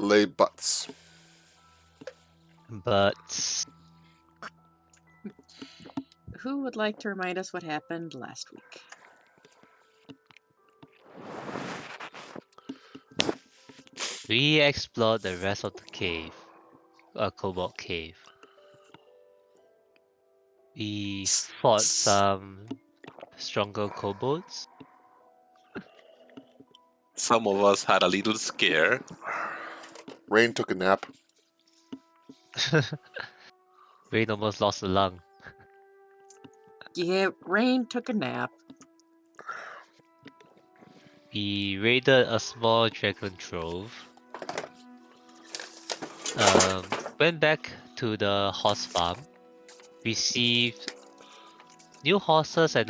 Lay butts. But Who would like to remind us what happened last week? we explored the rest of the cave, Cobalt Cave. We fought some stronger kobolds. Some of us had a little scare. Rain took a nap. Rain almost lost a lung. Yeah, Rain took a nap. We raided a small dragon trove. Went back to the horse farm. Received new horses and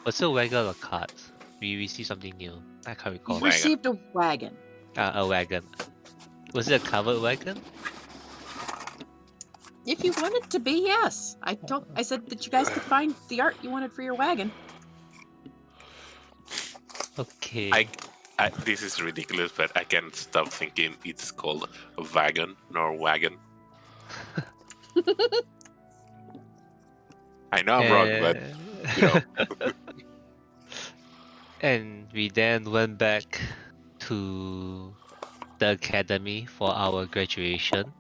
was it a wagon or cart? We received something new. I can't You recall. Wagon. received a wagon. A wagon. Was it a covered wagon? If you want it to be, yes. I said that you guys could find the art you wanted for your wagon. Okay. This is ridiculous, but I can't stop thinking it's called a wagon, nor wagon. I know I'm wrong, but you know. And we then went back to the academy for our graduation.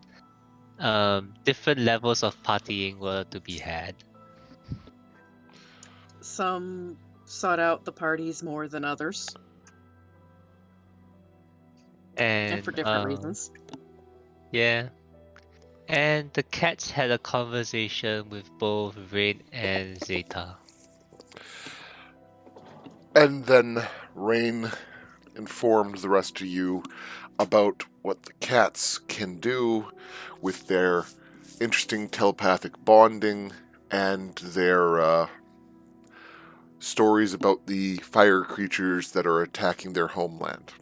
Different levels of partying were to be had. Some sought out the parties more than others, and for different reasons. Yeah. And the cats had a conversation with both Rain and Zeta. And then Rain informed the rest of you about what the cats can do with their interesting telepathic bonding and their stories about the fire creatures that are attacking their homeland.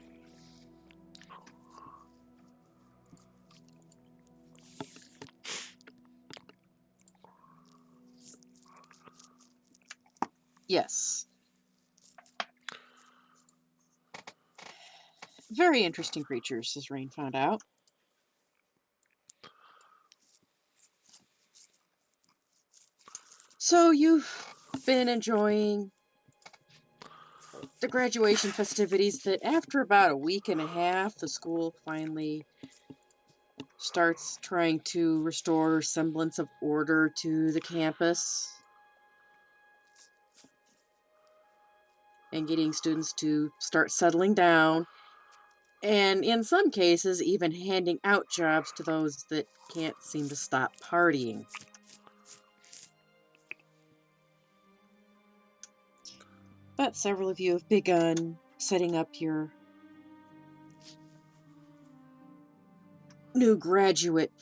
Yes. Very interesting creatures, as Rain found out. So you've been enjoying the graduation festivities that after about a week and a half, the school finally starts trying to restore semblance of order to the campus and getting students to start settling down, and in some cases even handing out jobs to those that can't seem to stop partying. But several of you have begun setting up your new graduate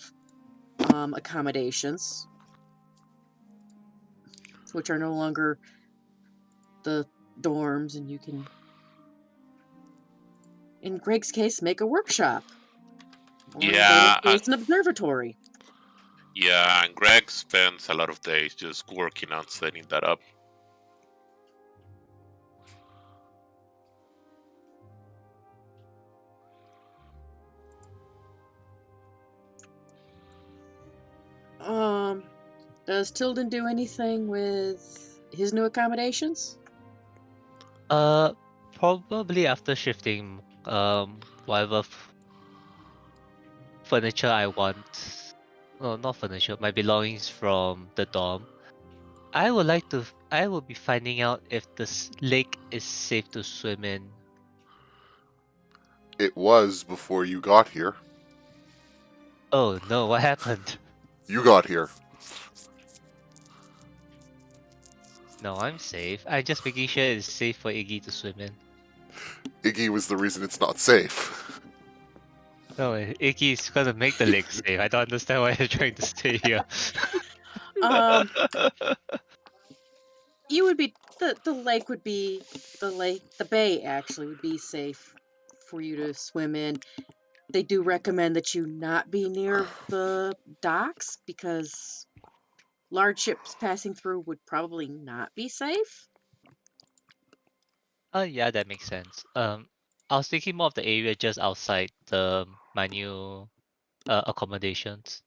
accommodations, which are no longer the dorms, and you can, in Greg's case, make a workshop. Or in Yeah, David's case, an observatory. yeah, and Greg spends a lot of days just working on setting that up. Does Tilden do anything with his new accommodations? Probably after shifting whatever furniture I want. No, not furniture. My belongings from the dorm. I will be finding out if this lake is safe to swim in. It was before you got here. Oh no, what happened? You got here. No, I'm safe. I'm just making sure it's safe for Iggy to swim in. Iggy was the reason it's not safe. No, Iggy's gonna make the lake safe. I don't understand why you're trying to stay here. You would be the lake would be the bay actually would be safe for you to swim in. They do recommend that you not be near the docks because large ships passing through would probably not be safe. Oh yeah, that makes sense. I was thinking more of the area just outside my new accommodations.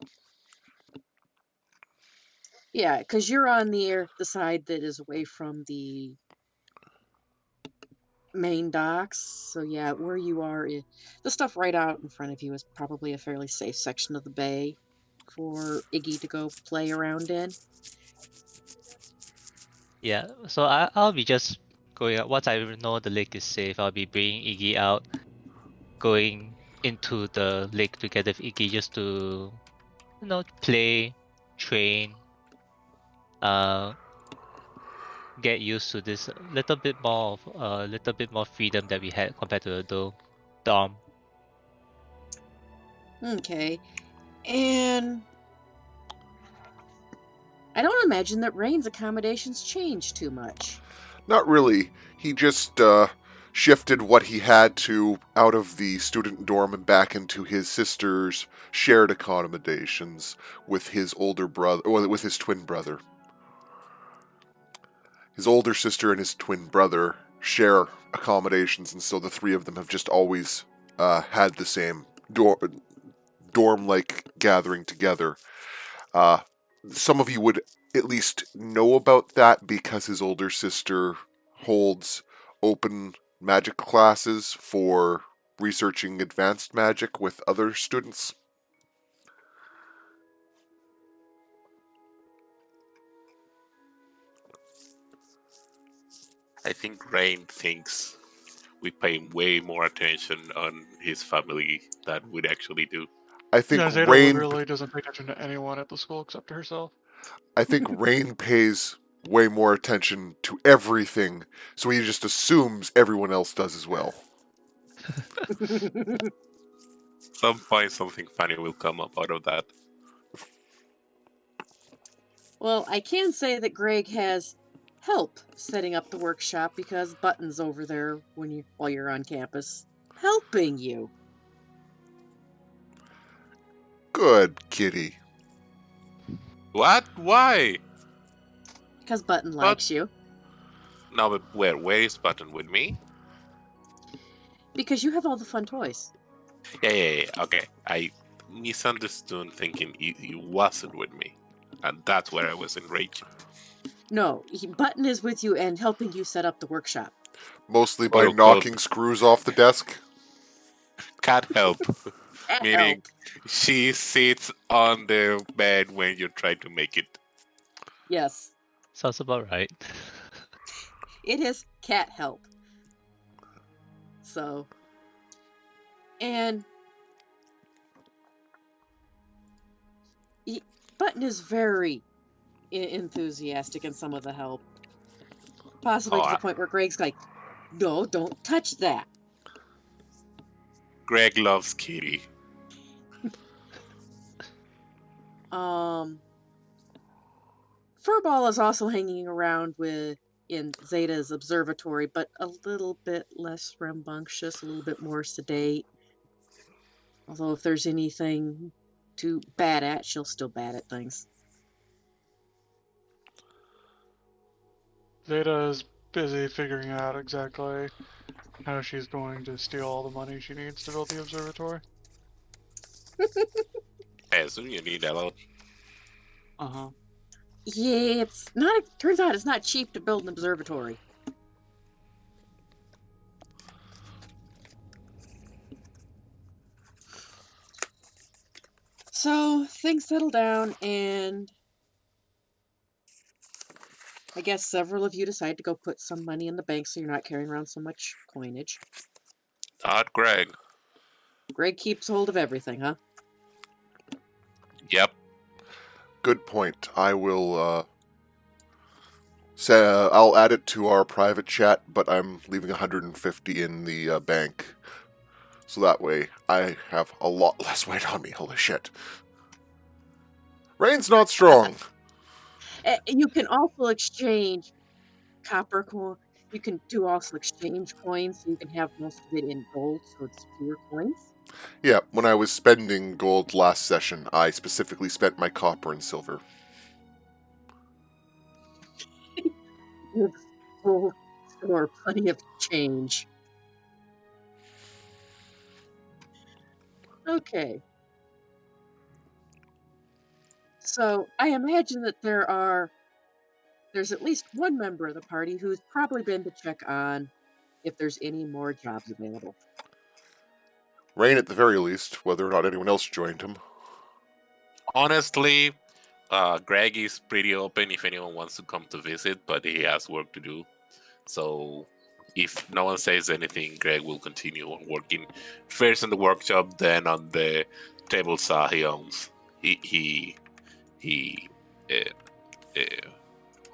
Yeah, because you're on the side that is away from the main docks. So yeah, where you are, the stuff right out in front of you is probably a fairly safe section of the bay for Iggy to go play around in. Yeah, so I'll be just going out. Once I know the lake is safe, I'll be bringing Iggy out, going into the lake together with Iggy just to, play, train, uh, get used to this little bit more freedom that we had compared to the dorm. Okay, and I don't imagine that Rain's accommodations changed too much. Not really. He just shifted what he had to out of the student dorm and back into his sister's shared accommodations with his older brother, or with his twin brother. His older sister and his twin brother share accommodations, and so the three of them have just always had the same dorm-like gathering together. Uh, some of you would at least know about that because his older sister holds open magic classes for researching advanced magic with other students. I think Rain thinks we pay way more attention on his family than we'd actually do. I think Yeah, Zeta Rain literally doesn't pay attention to anyone at the school except to herself. I think Rain pays way more attention to everything, so he just assumes everyone else does as well. Some point something funny will come up out of that. Well, I can say that Greg has help setting up the workshop because Button's over there while you're on campus, helping you. Good kitty. What? Why? Because Button likes you. No, but where is Button with me? Because you have all the fun toys. Yeah. Okay. I misunderstood thinking he wasn't with me. And that's where I was enraged. No, Button is with you and helping you set up the workshop. Mostly by Quote, unquote, knocking screws off the desk. Can't help. That Meaning, helped. she sits on the bed when you try to make it. Yes, Sounds about right. it is cat help. So, and Button is very enthusiastic in some of the help. Possibly to the point where Greg's like, no, don't touch that. Greg loves Kitty. Furball is also hanging around in Zeta's observatory, but a little bit less rambunctious, a little bit more sedate. Although if there's anything to bat at, she'll still bat at things. Zeta is busy figuring out exactly how she's going to steal all the money she needs to build the observatory. Yeah, so you need a lot. Uh-huh. Yeah, it's not. Turns out it's not cheap to build an observatory. So things settle down, and I guess several of you decide to go put some money in the bank so you're not carrying around so much coinage. Not Greg. Greg keeps hold of everything, huh? Yep. Good point. I will say I'll add it to our private chat, but I'm leaving 150 in the bank, so that way I have a lot less weight on me. Holy shit! Rain's not strong. You can also exchange copper coin. You can also exchange coins, so you can have most of it in gold, so it's fewer coins. Yeah, when I was spending gold last session, I specifically spent my copper and silver. You have full store, plenty of change. Okay. So I imagine that there's at least one member of the party who's probably been to check on if there's any more jobs available. Rain at the very least, whether or not anyone else joined him. Honestly, Greg is pretty open if anyone wants to come to visit, but he has work to do. So if no one says anything, Greg will continue on working first in the workshop, then on the table saw he owns. He uh, uh,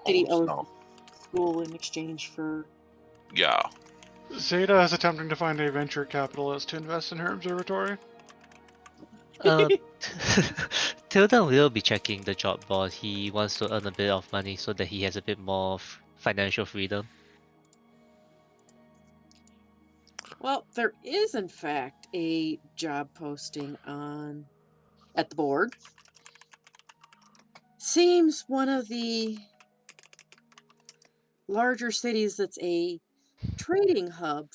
Did he owns owe now. school in exchange for? Yeah. Zeta is attempting to find a venture capitalist to invest in her observatory. Uh, Tilda will be checking the job board. He wants to earn a bit of money so that he has a bit more financial freedom. Well, there is in fact a job posting at the board. Seems one of the larger cities that's a trading hub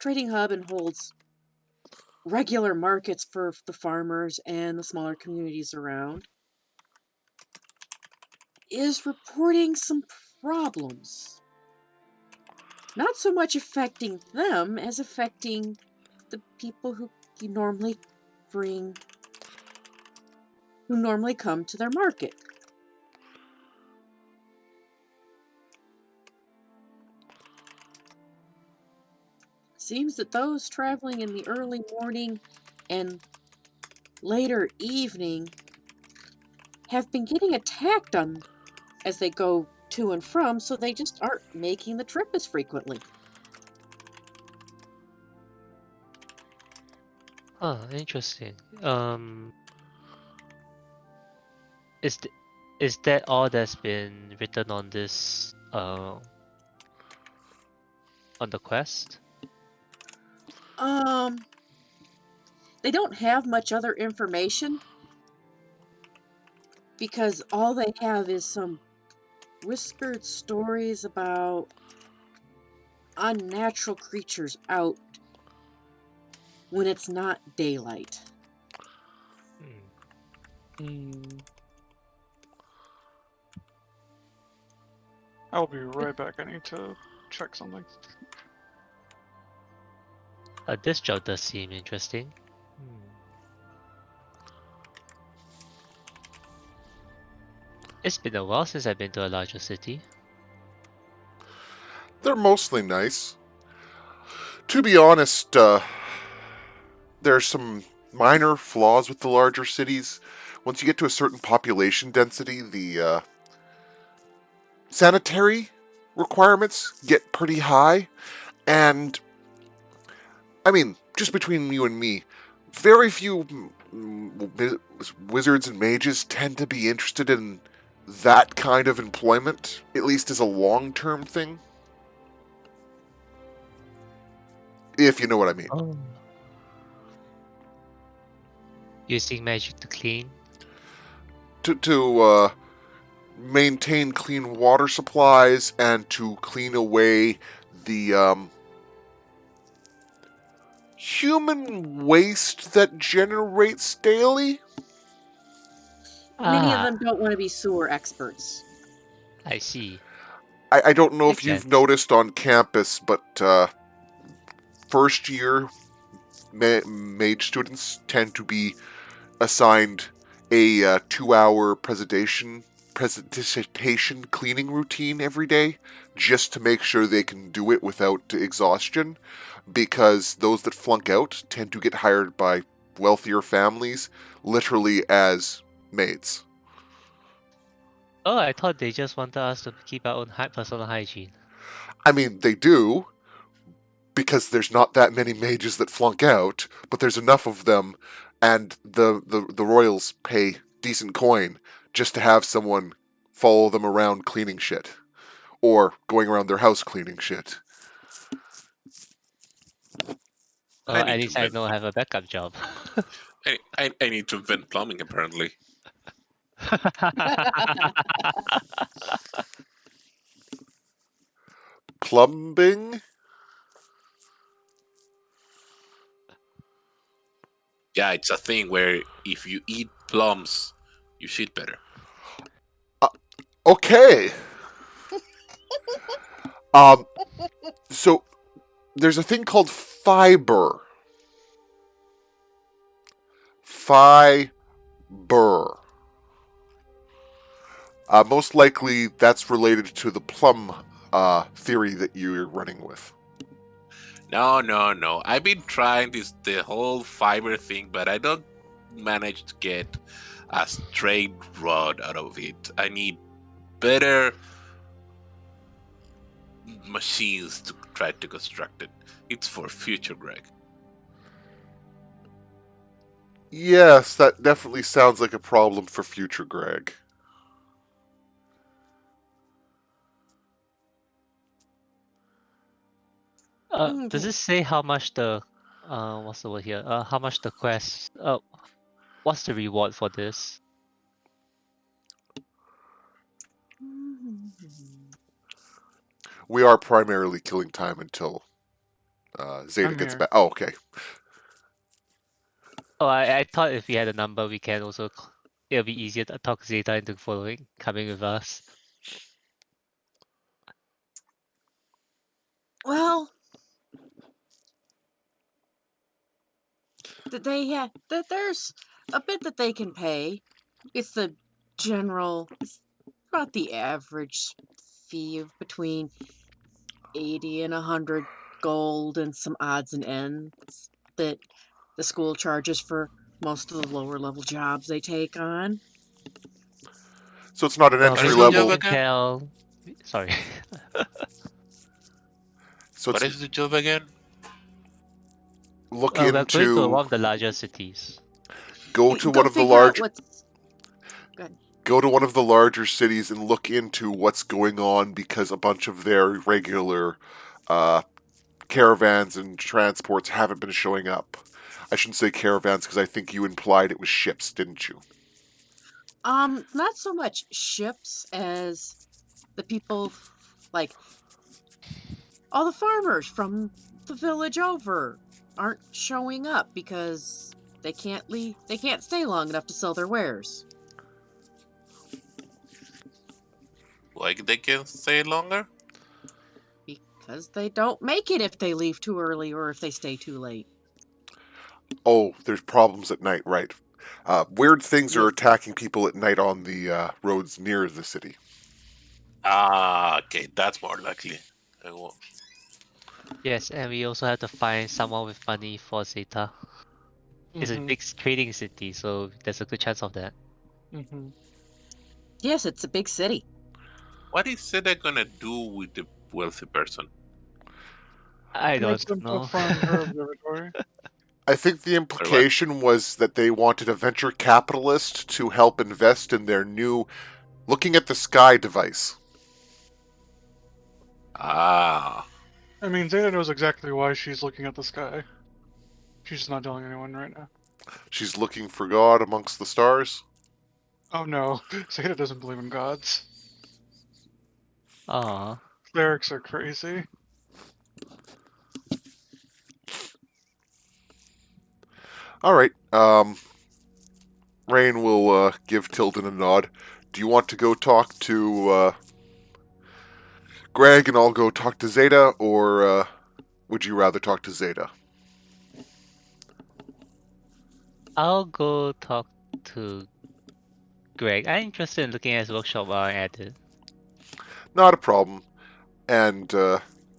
and holds regular markets for the farmers and the smaller communities around, is reporting some problems. Not so much affecting them as affecting the people who you normally bring who normally come to their market. Seems that those traveling in the early morning and later evening have been getting attacked on as they go to and from, so they just aren't making the trip as frequently. Oh, interesting. Is th is that all that's been written on this on the quest? Um, they don't have much other information because all they have is some whispered stories about unnatural creatures out when it's not daylight. I'll be right back. I need to check something. This job does seem interesting. It's been a while since I've been to a larger city. They're mostly nice. To be honest, there's some minor flaws with the larger cities. Once you get to a certain population density, the sanitary requirements get pretty high. And, I mean, just between you and me, very few wizards and mages tend to be interested in that kind of employment, at least as a long-term thing. If you know what I mean. Oh. Using magic to clean? To maintain clean water supplies and to clean away the human waste that generates daily. Many of Ah, them don't want to be sewer experts. I see. I don't know Makes if you've sense. noticed on campus, but first year mage students tend to be assigned a 2-hour presentation cleaning routine every day just to make sure they can do it without exhaustion, because those that flunk out tend to get hired by wealthier families literally as maids. Oh, I thought they just wanted us to keep our own personal hygiene. I mean, they do, because there's not that many mages that flunk out, but there's enough of them, and the royals pay decent coin just to have someone follow them around cleaning shit, or going around their house cleaning shit. Well, need at to least I vent. know I have a backup job. I need to vent plumbing apparently. Plumbing? Yeah, it's a thing where if you eat plums, you shit better. Okay. Um. So there's a thing called fiber. Fiber. Most likely, that's related to the plum theory that you're running with. No. I've been trying the whole fiber thing, but I don't manage to get a straight rod out of it. I need better machines to try to construct it. It's for future, Greg. Yes, that definitely sounds like a problem for future Greg. Does Okay. it say how much the what's the word here? How much the quest? What's the reward for this? We are primarily killing time until Zeta I'm gets here. back. Oh, okay. Oh, I thought if we had a number, we can also. It'll be easier to talk Zeta into coming with us. Well, there's a bit that they can pay. It's the it's about the average fee of between 80 and 100 gold and some odds and ends that the school charges for most of the lower level jobs they take on. So it's not an Well, What entry is maybe the we job level. can again? tell. Sorry. So What it's is the job again? look We're going to into one of the larger cities. go to one Go of the figure out large what's good. go to one of the larger cities and look into what's going on because a bunch of their regular uh, caravans and transports haven't been showing up. I shouldn't say caravans because I think you implied it was ships, didn't you? Not so much ships as the people like all the farmers from the village over aren't showing up because they can't stay long enough to sell their wares. Like they can stay longer? Because they don't make it if they leave too early or if they stay too late. Oh, there's problems at night, right? Weird things are Yes. attacking people at night on the roads near the city. Ah, okay, that's more likely. I will- Yes, and we also have to find someone with money for Zeta. It's a Mm-hmm. big trading city, so there's a good chance of that. Mm-hmm. Yes, it's a big city. What is Seda gonna do with the wealthy person? I Convince don't them to know. fund her observatory. I think the Or what? implication was that they wanted a venture capitalist to help invest in their new looking at the sky device. Ah, I mean, Zeta knows exactly why she's looking at the sky. She's just not telling anyone right now. She's looking for God amongst the stars. Oh no, Zeta doesn't believe in gods. Aw. Clerics are crazy. All right. Rain will give Tilden a nod. Do you want to go talk to Greg and I'll go talk to Zeta, or would you rather talk to Zeta? I'll go talk to Greg. I'm interested in looking at his workshop while I'm at it. Not a problem. And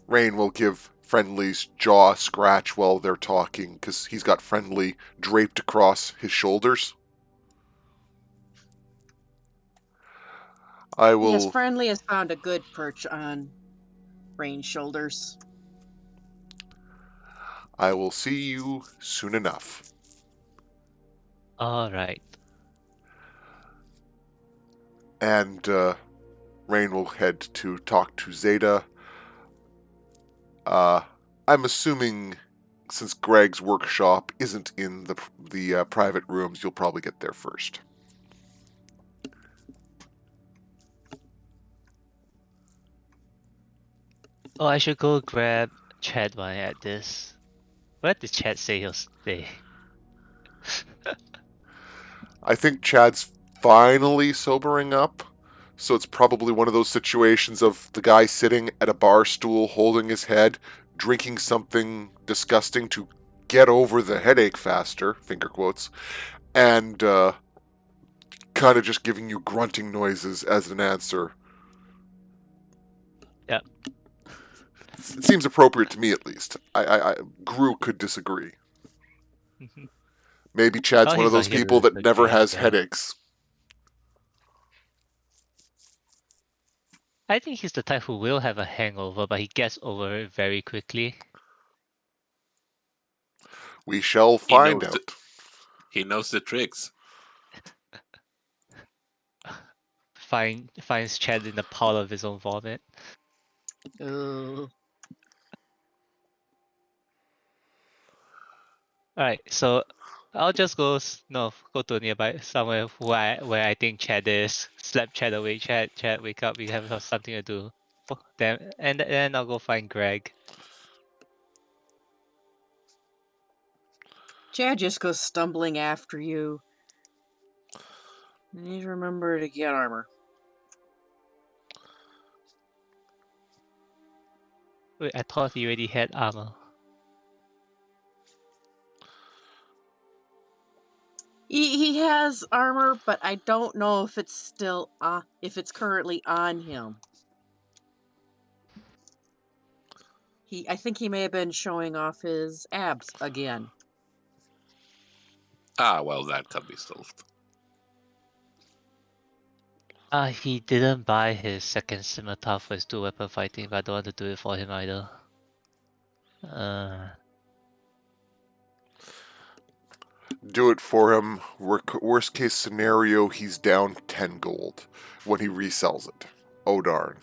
Rain will give Friendly's jaw a scratch while they're talking because he's got Friendly draped across his shoulders. I Yes, will. Friendly has found a good perch on Rain's shoulders. I will see you soon enough. Alright. And Rain will head to talk to Zeta. I'm assuming since Greg's workshop isn't in the private rooms, you'll probably get there first. Oh, I should go grab Chad while I'm at this. What did Chad say he'll stay? I think Chad's finally sobering up. So it's probably one of those situations of the guy sitting at a bar stool holding his head, drinking something disgusting to get over the headache faster, finger quotes, and kind of just giving you grunting noises as an answer. Yep. It seems appropriate to me, at least. Gru could disagree. Maybe Chad's Oh, one of he's not those here people to that never disagree, has yeah. headaches. I think he's the type who will have a hangover, but he gets over it very quickly. We shall He find knows out. He knows the tricks. Finds Chad in the pile of his own vomit. Ugh. Alright, so I'll just go go to nearby somewhere where I think Chad is. Slap Chad away. Chad, wake up. We have something to do. And then I'll go find Greg. Chad just goes stumbling after you. You need to remember to get armor. Wait, I thought he already had armor. He has armor, but I don't know if it's still if it's currently on him. I think he may have been showing off his abs again. Ah, well, that can be solved. He didn't buy his second scimitar for his dual weapon fighting, but I don't want to do it for him either. Do it for him. Worst case scenario, he's down 10 gold when he resells it. Oh darn.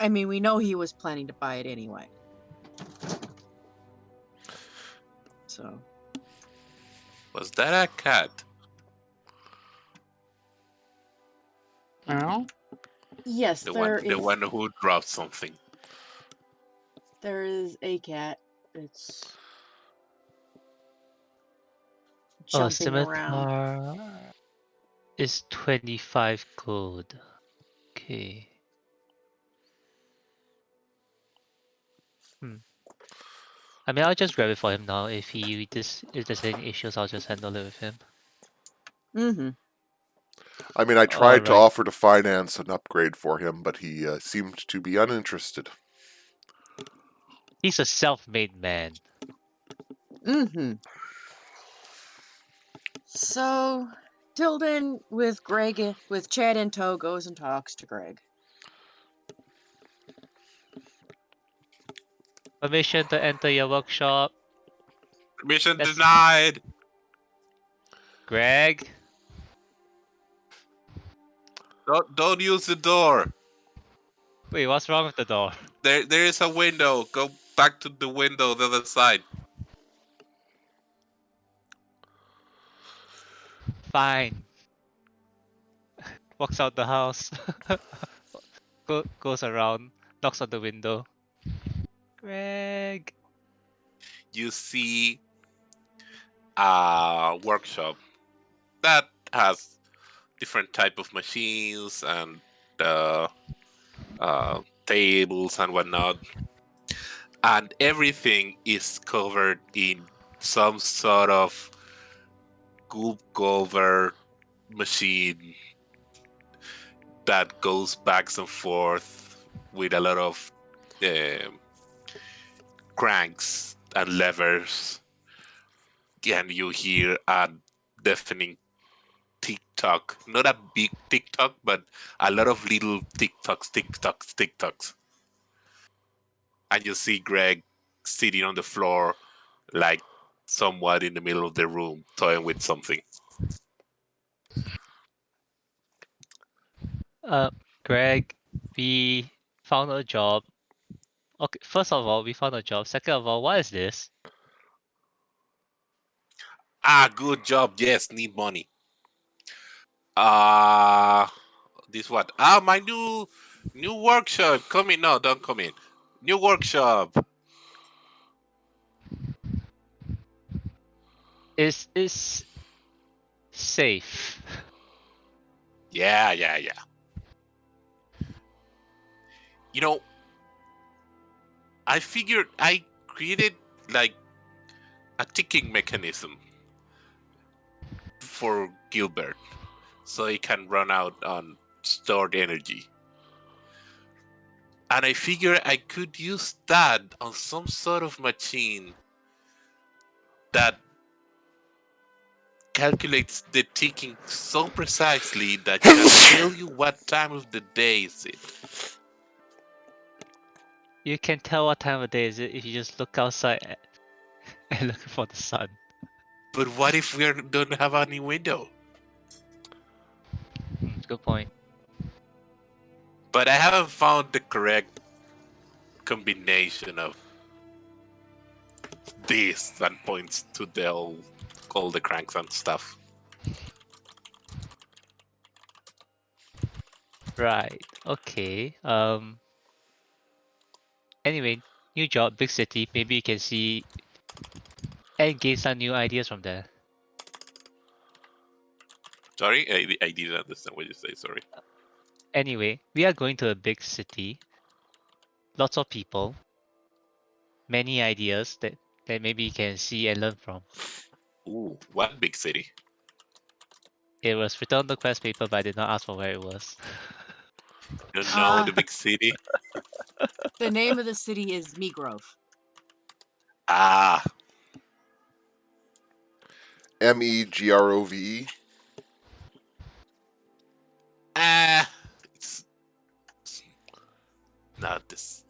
I mean, we know he was planning to buy it anyway. So. Was that a cat? No? Yes, The there is. one who dropped something. There is a cat. It's jumping around. Scimitar is 25 gold. Okay. I mean, I'll just grab it for him now. If there's any issues, I'll just handle it with him. Mm-hmm. I mean, I tried to Alright. offer to finance an upgrade for him, but he seemed to be uninterested. He's a self-made man. Mm-hmm. So Tilden with Chad in tow goes and talks to Greg. Permission to enter your workshop. Mission That's- denied. Greg? Don't use the door. Wait, what's wrong with the door? There is a window. Go back to the window the other side. Fine. Walks out the house. Goes around. Knocks on the window. Greg. You see a workshop that has different type of machines and tables and whatnot, and everything is covered in some sort of goop cover machine that goes back and forth with a lot of cranks and levers, and you hear a deafening tick-tock. Not a big tick-tock, but a lot of little tick-tocks, tick-tocks, tick-tocks. And you see Greg sitting on the floor, like somewhat in the middle of the room, toying with something. Greg, we found a job. Okay, first of all, we found a job. Second of all, what is this? Ah, good job. Yes, need money. This what? Ah, my new workshop. Come in. No, don't come in. New workshop. Is safe. Yeah. You know, I figured I created like a ticking mechanism for Gilbert, so he can run out on stored energy. And I figured I could use that on some sort of machine that calculates the ticking so precisely that can tell you what time of the day is it. You can tell what time of day is it if you just look outside and look for the sun. But what if we don't have any window? Good point. But I haven't found the correct combination of this that points to all the cranks and stuff. Right. Okay. Anyway, new job, big city. Maybe you can see and gain some new ideas from there. Sorry, I didn't understand what you say. Sorry. Anyway, we are going to a big city. Lots of people. Many ideas that maybe you can see and learn from. Ooh, what big city? It was written on the quest paper, but I did not ask for where it was. You know the big city? The name of the city is Megrove. Ah, Megrove. it's not this.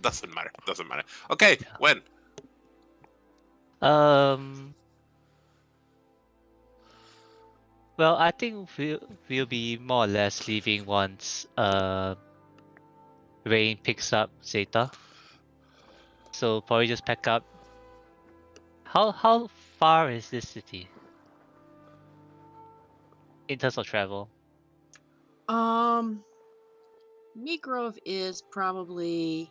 Doesn't matter. Doesn't matter. Okay, when? Well, I think we'll be more or less leaving once Rain picks up Zeta. So probably just pack up. How far is this city in terms of travel? Megrove is probably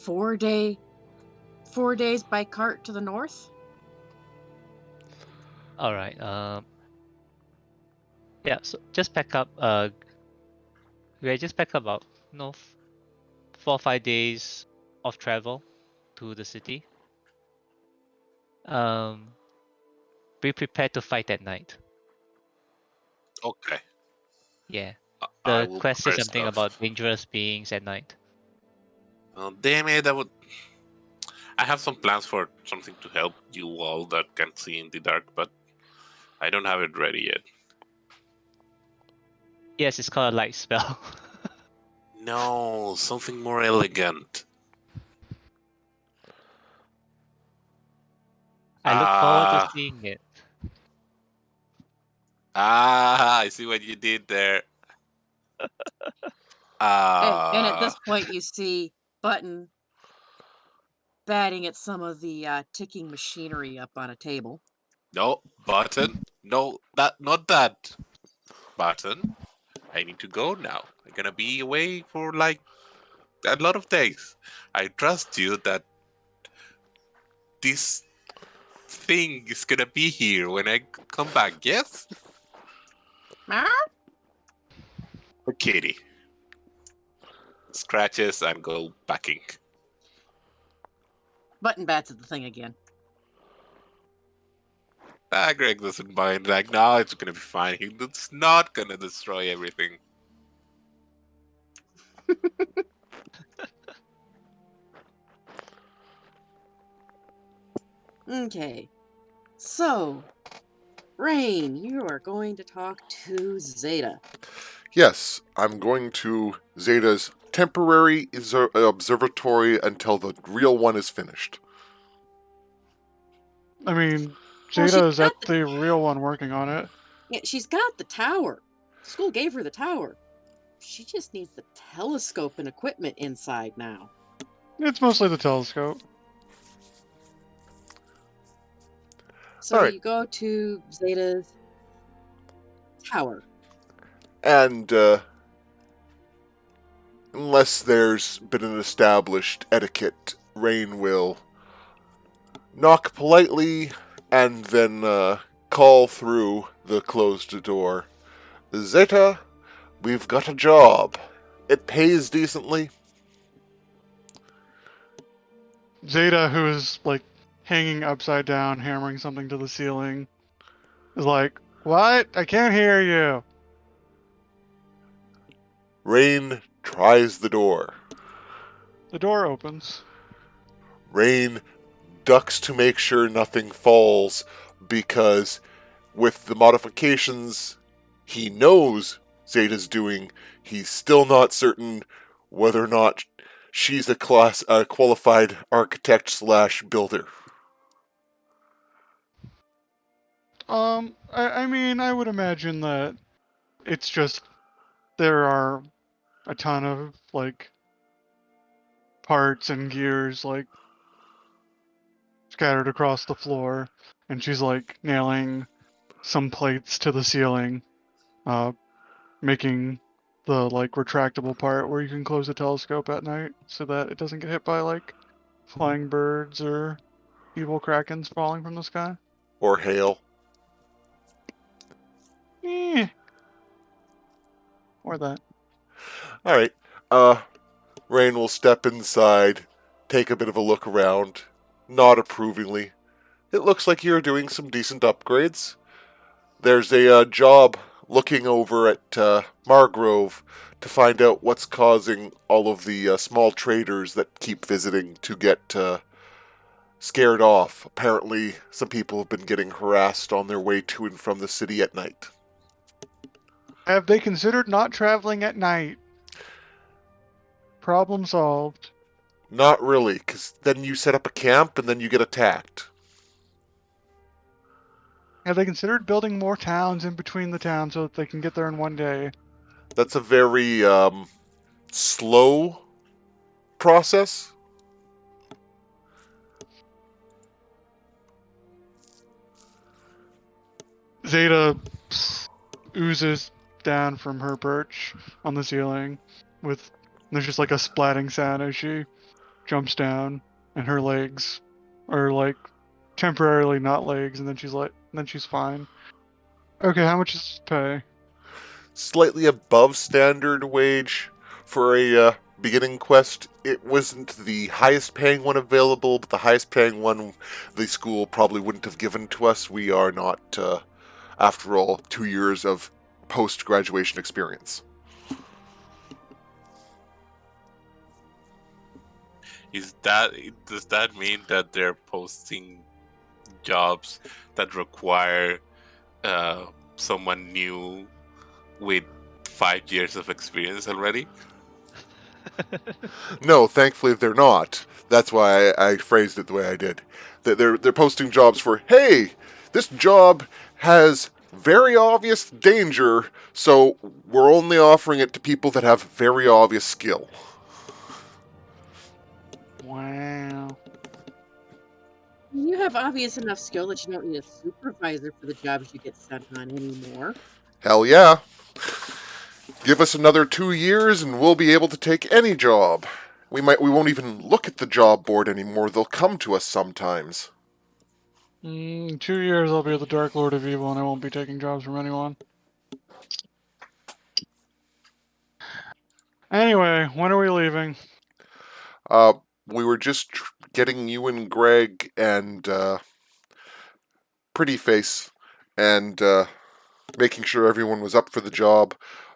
4 days by cart to the north. All right. Yeah. So just pack up. Just pack up about 4 or 5 days of travel to the city. Be prepared to fight at night. Okay. Yeah. I The will quest says prepare something stuff. about dangerous beings at night. Oh, damn it! I have some plans for something to help you all that can see in the dark, but I don't have it ready yet. Yes, it's called a light spell. No, something more elegant. I look forward to Ah, seeing it. I see what you did there. And at this Ah, point, you see Button batting at some of the ticking machinery up on a table. no, Button. No, not that. Button, I need to go now. I'm gonna be away for like a lot of days. I trust you that this thing is gonna be here when I come back, yes? Meow. Kitty. Scratches and go packing. Button bats at the thing again. Greg doesn't mind. Like, no, it's gonna be fine. It's not gonna destroy everything. Okay. So, Rain, you are going to talk to Zeta. Yes, I'm going to Zeta's temporary observatory until the real one is finished. I mean, Well, Zeta she's is at got the real one working on it. Yeah, she's got the tower. School gave her the tower. She just needs the telescope and equipment inside now. It's mostly the telescope. So Alright. you go to Zeta's tower. And unless there's been an established etiquette, Rain will knock politely and then call through the closed door. Zeta, we've got a job. It pays decently. Zeta, who is like hanging upside down, hammering something to the ceiling, is like, "What? I can't hear you." Rain tries the door. The door opens. Rain ducks to make sure nothing falls, because with the modifications he knows Zeta's doing, he's still not certain whether or not she's a qualified architect slash builder. I mean, I would imagine that it's just there are a ton of like parts and gears like scattered across the floor, and she's like nailing some plates to the ceiling, making the like retractable part where you can close the telescope at night so that it doesn't get hit by like flying birds or evil krakens falling from the sky. Or hail. Or that. Alright. Rain will step inside, take a bit of a look around, nod approvingly. It looks like you're doing some decent upgrades. There's a job looking over at Margrove to find out what's causing all of the small traders that keep visiting to get scared off. Apparently, some people have been getting harassed on their way to and from the city at night. Have they considered not traveling at night? Problem solved. Not really, because then you set up a camp and then you get attacked. Have they considered building more towns in between the towns so that they can get there in one day? That's a very slow process. Zeta oozes down from her perch on the ceiling with there's just like a splatting sound as she jumps down, and her legs are like temporarily not legs, and then she's fine. Okay, how much is pay? Slightly above standard wage for a beginning quest. It wasn't the highest paying one available, but the highest paying one the school probably wouldn't have given to us. We are not, after all, 2 years of post-graduation experience. Does that mean that they're posting jobs that require someone new with 5 years of experience already? No, thankfully they're not. That's why I phrased it the way I did. They're posting jobs for, hey, this job has very obvious danger, so we're only offering it to people that have very obvious skill. Wow. You have obvious enough skill that you don't need a supervisor for the jobs you get sent on anymore. Hell yeah. Give us another 2 years and we'll be able to take any job. We won't even look at the job board anymore. They'll come to us sometimes. 2 years I'll be the Dark Lord of Evil and I won't be taking jobs from anyone. Anyway, when are we leaving? We were just getting you and Greg and Pretty Face and making sure everyone was up for the job.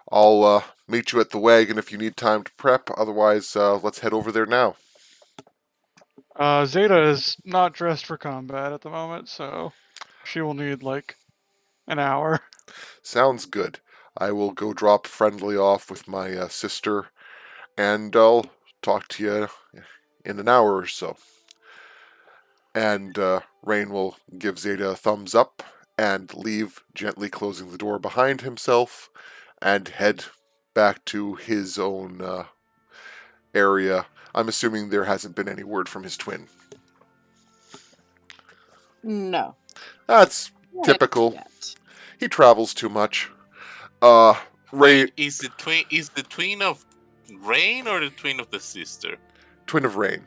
I'll meet you at the wagon if you need time to prep. Otherwise, let's head over there now. Zeta is not dressed for combat at the moment, so she will need like an hour. Sounds good. I will go drop Friendly off with my sister, and I'll talk to you in an hour or so. And Rain will give Zeta a thumbs up and leave, gently closing the door behind himself, and head back to his own area. I'm assuming there hasn't been any word from his twin. No. That's Not typical. yet. He travels too much. Rain. Is the twin of Rain or the twin of the sister? Twin of Rain.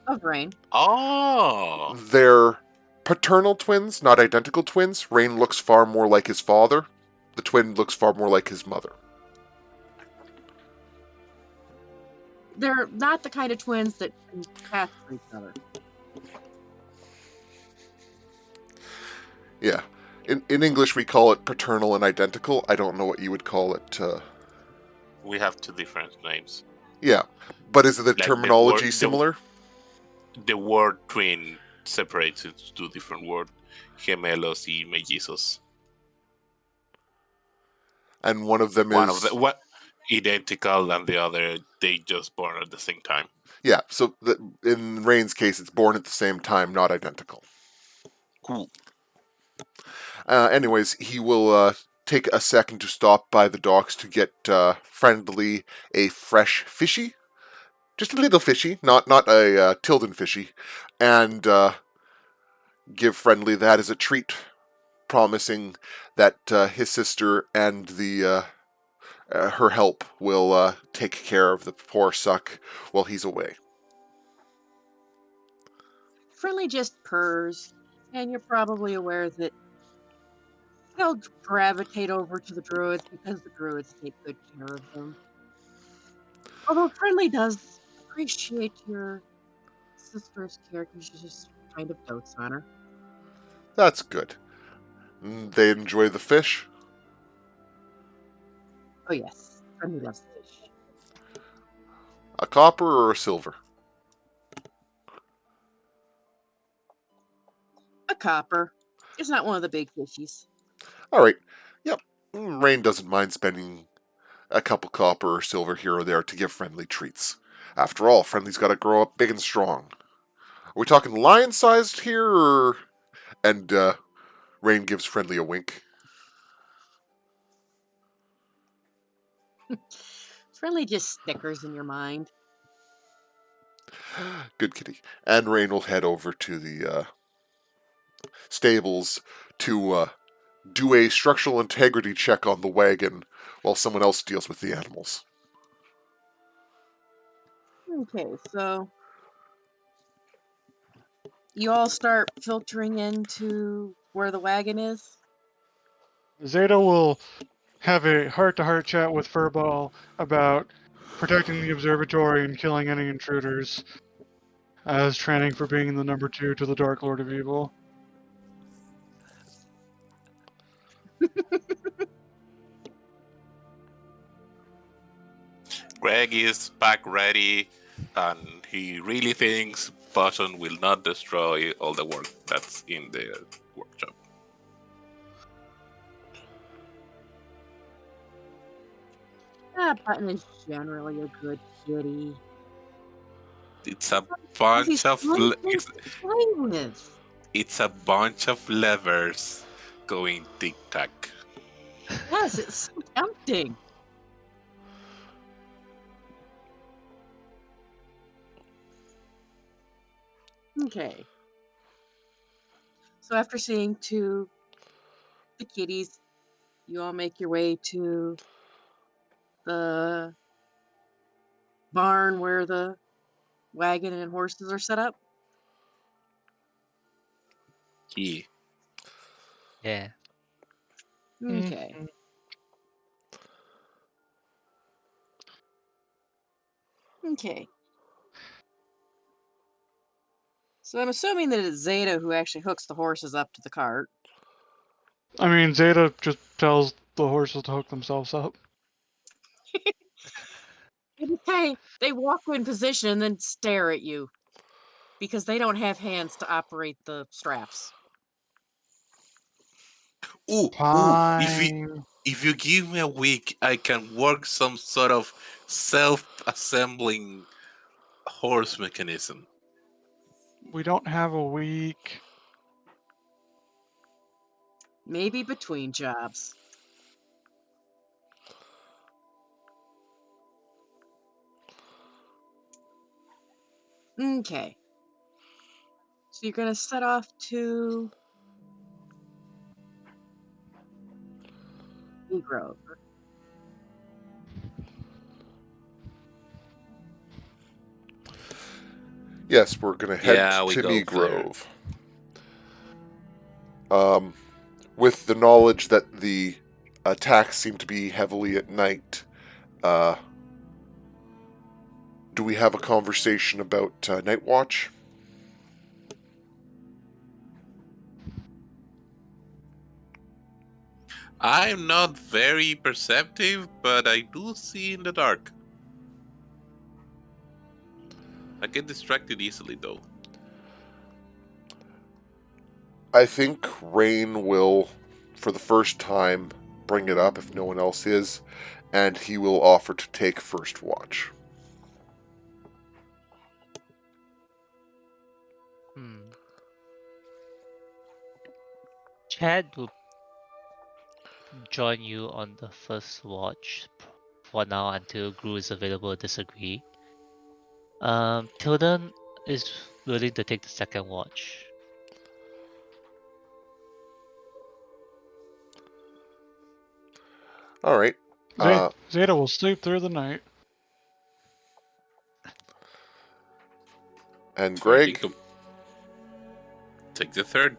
Of Rain. Oh, They're paternal twins, not identical twins. Rain looks far more like his father. The twin looks far more like his mother. They're not the kind of twins that can pass for each other. Yeah. In English, we call it paternal and identical. I don't know what you would call it. we have two different names. Yeah. But is the the terminology word- the- similar? The word twin separates into two different words: gemelos y mellizos. And one of them One is... of the what identical, and the other they just born at the same time. Yeah, so in Rain's case, it's born at the same time, not identical. Cool. Anyways, he will take a second to stop by the docks to get Friendly a fresh fishy. Just a little fishy, not a Tilden fishy. And give Friendly that as a treat, promising that his sister and the her help will take care of the poor suck while he's away. Friendly just purrs, and you're probably aware that they'll gravitate over to the druids because the druids take good care of them. Although Friendly does appreciate your sister's care because you just kind of dotes on her. That's good. They enjoy the fish. Oh yes, Friendly loves fish. A copper or a silver? A copper. It's not one of the big fishies. All right. Yep. Rain doesn't mind spending a couple copper or silver here or there to give Friendly treats. After all, Friendly's got to grow up big and strong. Are we talking lion-sized here, or... And Rain gives Friendly a wink. Friendly just snickers in your mind. Good kitty. And Rain will head over to the stables to do a structural integrity check on the wagon while someone else deals with the animals. Okay, so you all start filtering into where the wagon is. Zeta will have a heart-to-heart chat with Furball about protecting the observatory and killing any intruders as training for being the number 2 to the Dark Lord of Evil. Greg is back ready, and he really thinks Button will not destroy all the work that's in the workshop. Button is generally a good kitty. It's a He's bunch of fun to play with. it's a bunch of levers going tic tac. Yes, it's so tempting. Okay. So after seeing to the kitties, you all make your way to the barn where the wagon and horses are set up. Yeah. Yeah. Okay. Okay. So I'm assuming that it's Zeta who actually hooks the horses up to the cart. I mean, Zeta just tells the horses to hook themselves up. Okay, they walk in position and then stare at you because they don't have hands to operate the straps. Ooh, Fine. if you give me a week, I can work some sort of self-assembling horse mechanism. We don't have a week. Maybe between jobs. Okay. So you're going to set off to Grove. Yes, we're going to head Yeah, we to go there. Grove. With the knowledge that the attacks seem to be heavily at night, do we have a conversation about Night Watch? I'm not very perceptive, but I do see in the dark. I get distracted easily, though. I think Rain will, for the first time, bring it up if no one else is, and he will offer to take first watch. Chad will join you on the first watch for now until Gru is available to disagree. Tilden is willing to take the second watch. All right. Zeta will sleep through the night. And Greg? Jacob, take the third.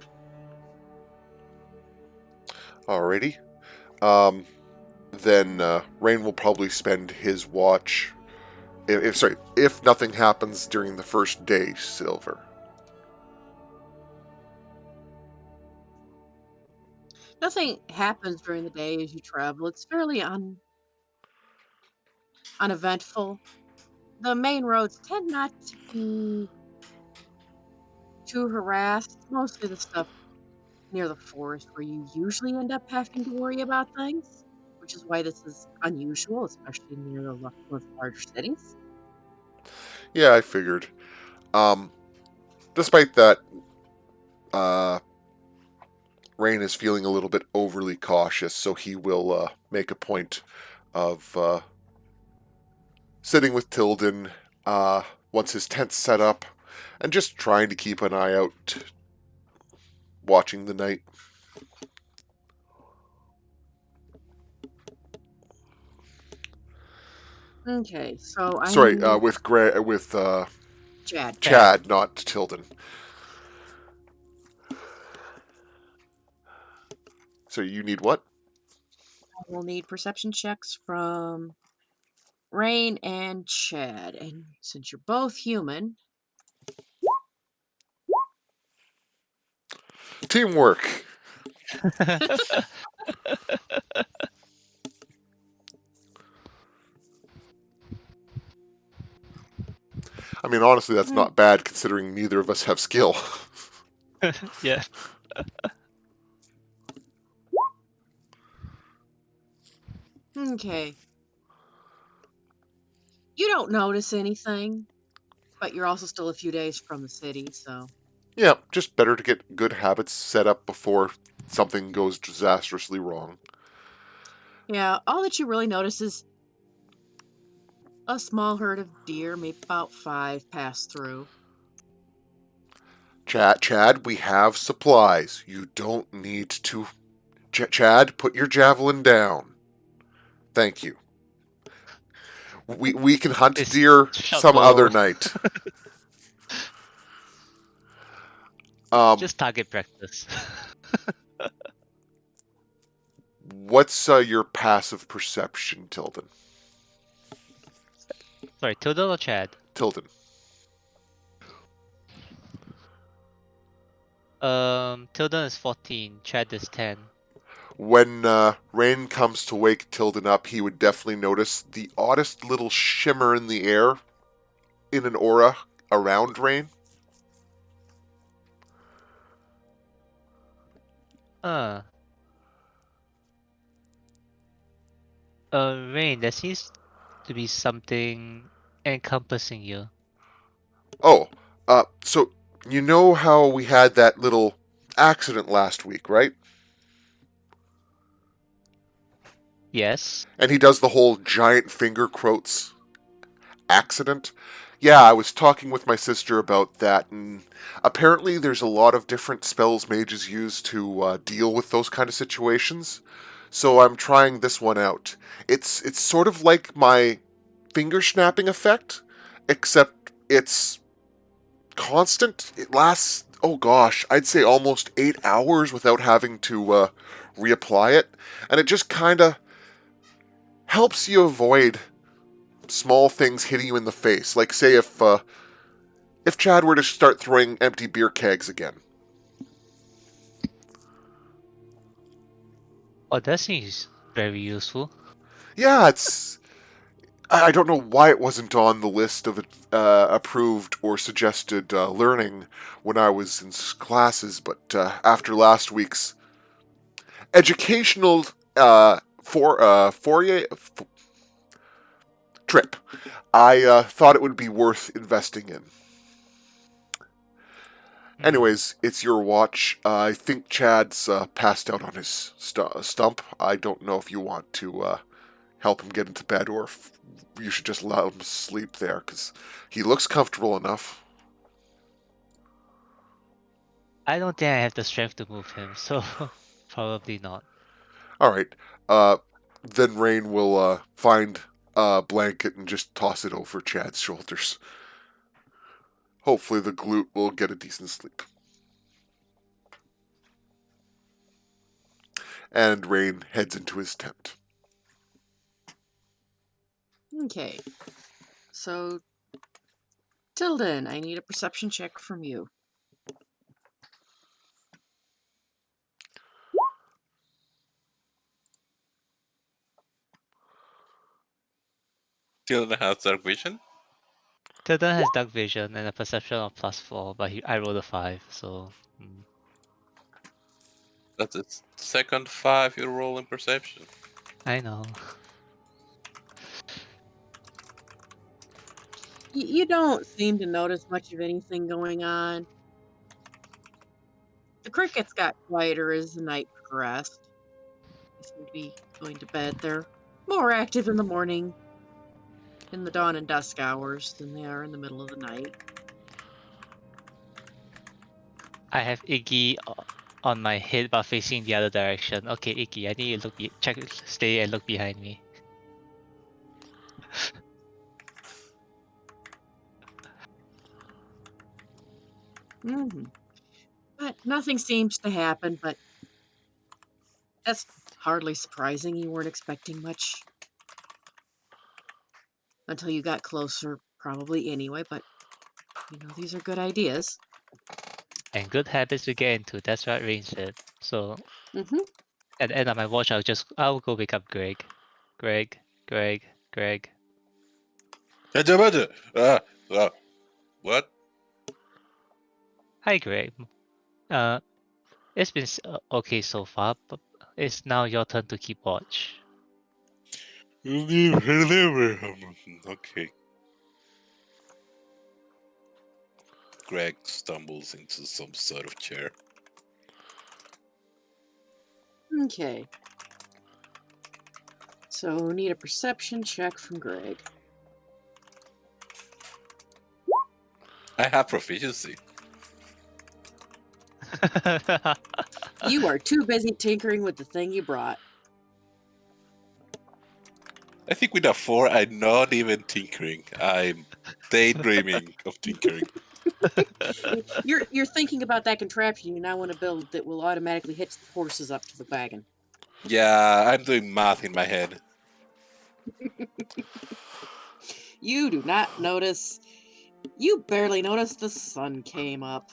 Alrighty. Then Rain will probably spend his watch. If nothing happens during the first day, Silver. Nothing happens during the day as you travel. It's fairly uneventful. The main roads tend not to be too harassed. Mostly the stuff near the forest where you usually end up having to worry about things, which is why this is unusual, especially near the most larger cities. Yeah, I figured. Despite that, Rain is feeling a little bit overly cautious, so he will make a point of sitting with Tilden once his tent's set up, and just trying to keep an eye out, watching the night. Okay, so I Sorry, need with Chad. Chad, not Tilden. So you need what? I will need perception checks from Rain and Chad, and since you're both human, Teamwork. I mean, honestly, that's not bad considering neither of us have skill. Yeah. okay. You don't notice anything, but you're also still a few days from the city, so Yeah, just better to get good habits set up before something goes disastrously wrong. yeah, all that you really notice is a small herd of deer, maybe about 5, pass through. Chad, we have supplies. You don't need to... Chad, put your javelin down. Thank you. We can hunt It's deer some shuffle. other night. Just target practice. What's your passive perception, Tilden? Sorry, Tilden or Chad? Tilden. Tilden is 14, Chad is 10. When Rain comes to wake Tilden up, he would definitely notice the oddest little shimmer in the air in an aura around Rain. Rain, there seems to be something encompassing you. Oh, so you know how we had that little accident last week, right? Yes. And he does the whole giant finger quotes accident. Yeah, I was talking with my sister about that, and apparently there's a lot of different spells mages use to deal with those kind of situations. So I'm trying this one out. It's sort of like my finger snapping effect, except it's constant. It lasts, oh gosh, I'd say almost 8 hours without having to reapply it. And it just kind of helps you avoid small things hitting you in the face. Like, say, if Chad were to start throwing empty beer kegs again. Oh, that seems very useful. Yeah, I don't know why it wasn't on the list of approved or suggested learning when I was in classes, but after last week's educational trip, I thought it would be worth investing in. Hmm. Anyways, it's your watch. I think Chad's passed out on his stump. I don't know if you want to help him get into bed or if you should just let him sleep there, because he looks comfortable enough. I don't think I have the strength to move him, so probably not. Alright, then Rain will find a blanket and just toss it over Chad's shoulders. Hopefully the glute will get a decent sleep. And Rain heads into his tent. Okay. So, Tilden, I need a perception check from you. Tilden has dark vision. Tilden has dark vision and a perception of +4, but I rolled a 5, so. That's its second 5 you roll in perception. I know. You don't seem to notice much of anything going on. The crickets got quieter as the night progressed. They seem to be going to bed. They're more active in the morning, in the dawn and dusk hours, than they are in the middle of the night. I have Iggy on my head but facing the other direction. Okay, Iggy, I need you to stay and look behind me. But nothing seems to happen, but that's hardly surprising. You weren't expecting much until you got closer, probably anyway, but these are good ideas. And good habits to get into, that's what Rain said. So Mm-hmm. at the end of my watch, I'll go wake up Greg. Greg. What? Hi, Greg. It's been okay so far, but it's now your turn to keep watch. Okay. Greg stumbles into some sort of chair. Okay. So need a perception check from Greg. I have proficiency. You are too busy tinkering with the thing you brought. I think with a 4, I'm not even tinkering. I'm daydreaming of tinkering. You're thinking about that contraption you now want to build that will automatically hitch the horses up to the wagon. Yeah, I'm doing math in my head. You do not notice. You barely noticed the sun came up.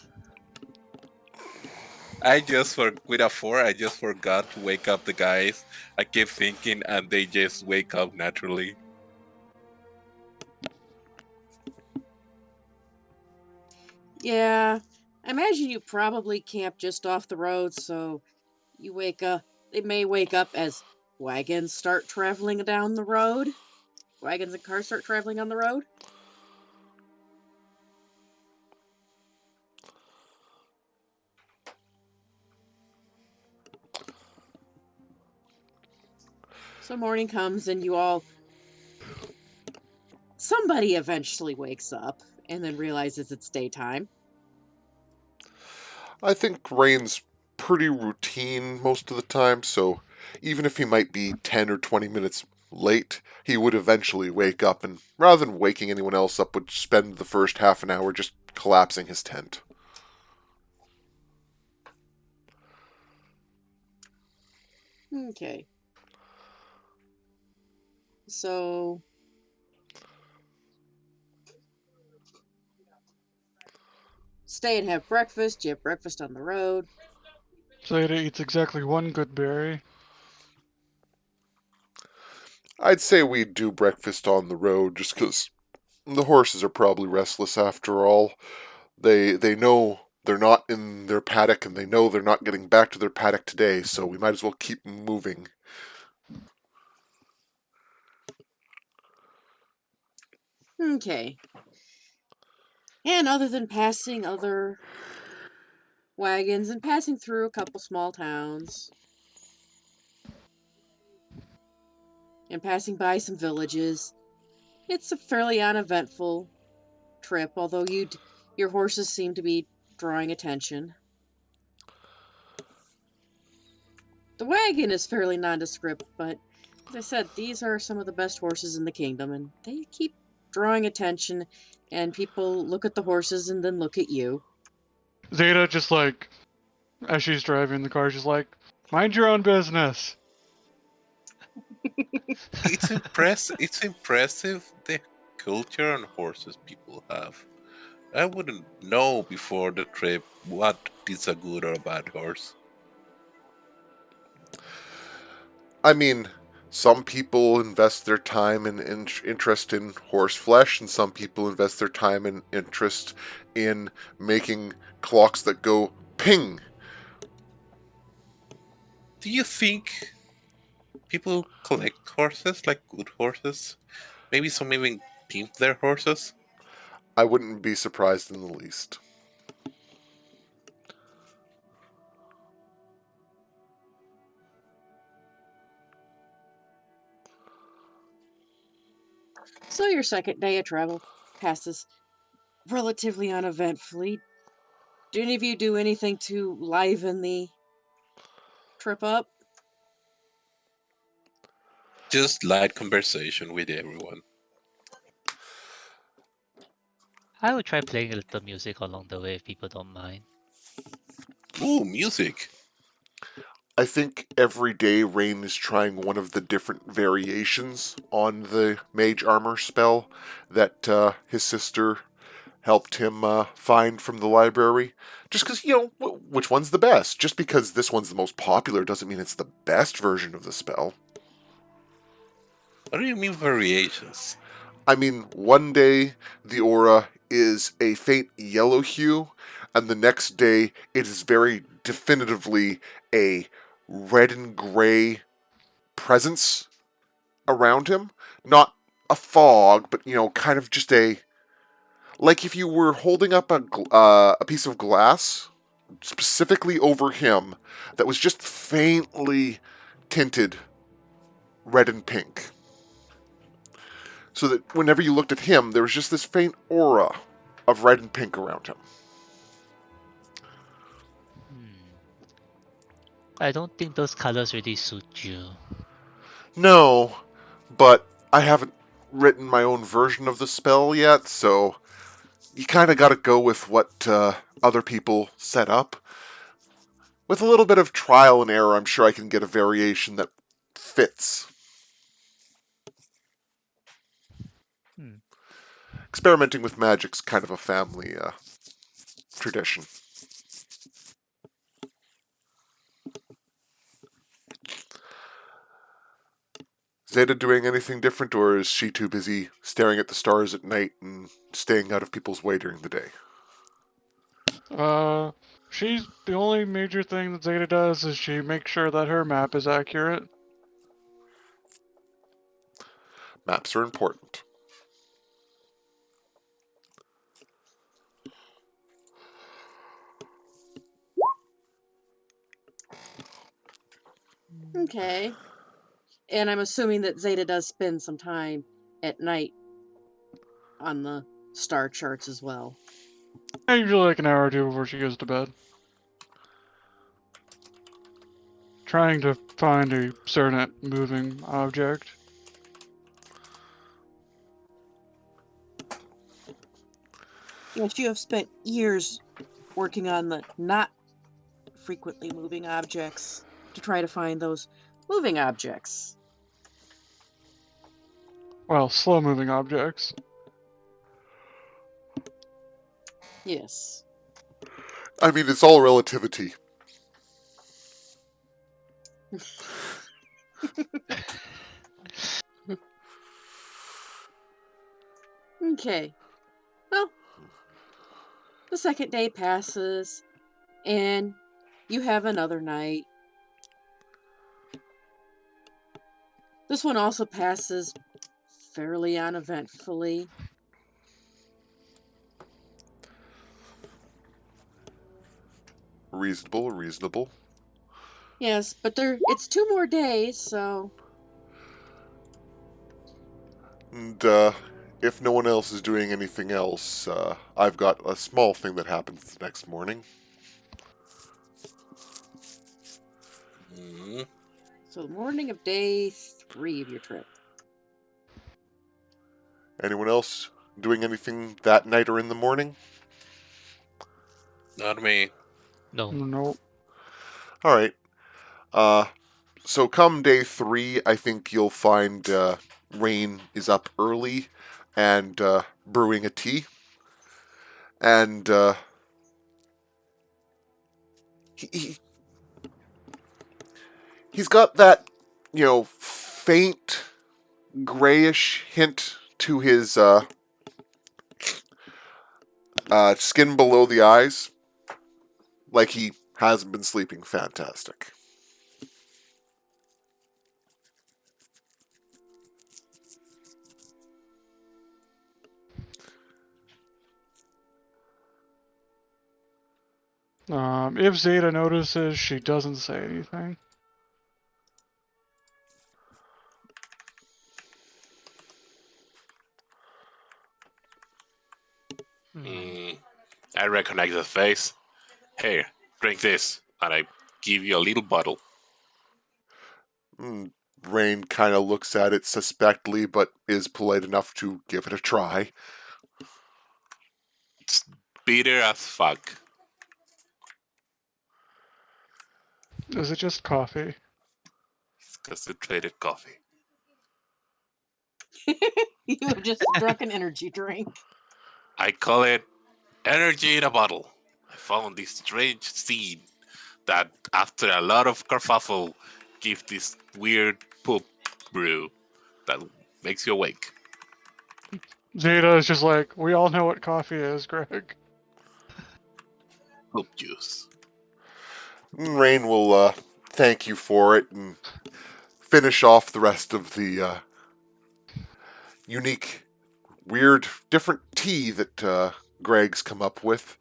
With a 4, I just forgot to wake up the guys. I keep thinking and they just wake up naturally. Yeah, I imagine you probably camp just off the road, so they may wake up as wagons start traveling down the road. Wagons and cars start traveling on the road. So morning comes and somebody eventually wakes up and then realizes it's daytime. I think Rain's pretty routine most of the time, so even if he might be 10 or 20 minutes late, he would eventually wake up, and rather than waking anyone else up, would spend the first half an hour just collapsing his tent. Okay. So stay and have breakfast. You have breakfast on the road. Zeta eats exactly one good berry. I'd say we do breakfast on the road just because the horses are probably restless after all. They know they're not in their paddock, and they know they're not getting back to their paddock today, so we might as well keep moving. Okay. And other than passing other wagons and passing through a couple small towns and passing by some villages, it's a fairly uneventful trip, although your horses seem to be drawing attention. The wagon is fairly nondescript, but as I said, these are some of the best horses in the kingdom, and they keep drawing attention, and people look at the horses and then look at you. Zeta just like, as she's driving the car, she's like, mind your own business. It's impressive the culture and horses people have. I wouldn't know before the trip what is a good or a bad horse. I mean, some people invest their time and interest in horse flesh, and some people invest their time and interest in making clocks that go ping. Do you think people collect horses, like good horses? Maybe some even pimp their horses? I wouldn't be surprised in the least. So your second day of travel passes relatively uneventfully. Do any of you do anything to liven the trip up? Just light conversation with everyone. I will try playing a little music along the way if people don't mind. Ooh, music. I think every day Rain is trying one of the different variations on the mage armor spell that his sister helped him find from the library. Just because, which one's the best? Just because this one's the most popular doesn't mean it's the best version of the spell. What do you mean variations? I mean, one day the aura is a faint yellow hue, and the next day it is very definitively a red and gray presence around him. Not a fog, but, kind of just like if you were holding up a piece of glass specifically over him that was just faintly tinted red and pink. So that whenever you looked at him, there was just this faint aura of red and pink around him. I don't think those colors really suit you. No, but I haven't written my own version of the spell yet, so you kind of got to go with what other people set up. With a little bit of trial and error, I'm sure I can get a variation that fits. Experimenting with magic's kind of a family tradition. Zeta doing anything different, or is she too busy staring at the stars at night and staying out of people's way during the day? She's the only major thing that Zeta does is she makes sure that her map is accurate. Maps are important. Okay. And I'm assuming that Zeta does spend some time at night on the star charts as well. Usually like an hour or two before she goes to bed. Trying to find a certain moving object. Yes, you have spent years working on the not frequently moving objects to try to find those moving objects. Well, slow moving objects. Yes. I mean, it's all relativity. Okay. Well, the second day passes, and you have another night. This one also passes fairly uneventfully. Reasonable, reasonable. Yes, but it's 2 more days, so And if no one else is doing anything else, I've got a small thing that happens the next morning. Mm. the morning of day 3 of your trip. Anyone else doing anything that night or in the morning? Not me. No. Nope. All right. So come day 3, I think you'll find Rain is up early and brewing a tea. And he's got that, faint grayish hint to his skin below the eyes, like he hasn't been sleeping fantastic. If Zeta notices, she doesn't say anything. Mm. I recognize the face. Here, drink this, and I give you a little bottle. Rain kind of looks at it suspectly, but is polite enough to give it a try. It's bitter as fuck. Is it just coffee? It's concentrated coffee. You have just drunk an energy drink. I call it energy in a bottle. I found this strange seed that, after a lot of kerfuffle, gives this weird poop brew that makes you awake. Zeta is just like, we all know what coffee is, Greg. Poop juice. Rain will thank you for it and finish off the rest of the unique, weird, different tea that Greg's come up with.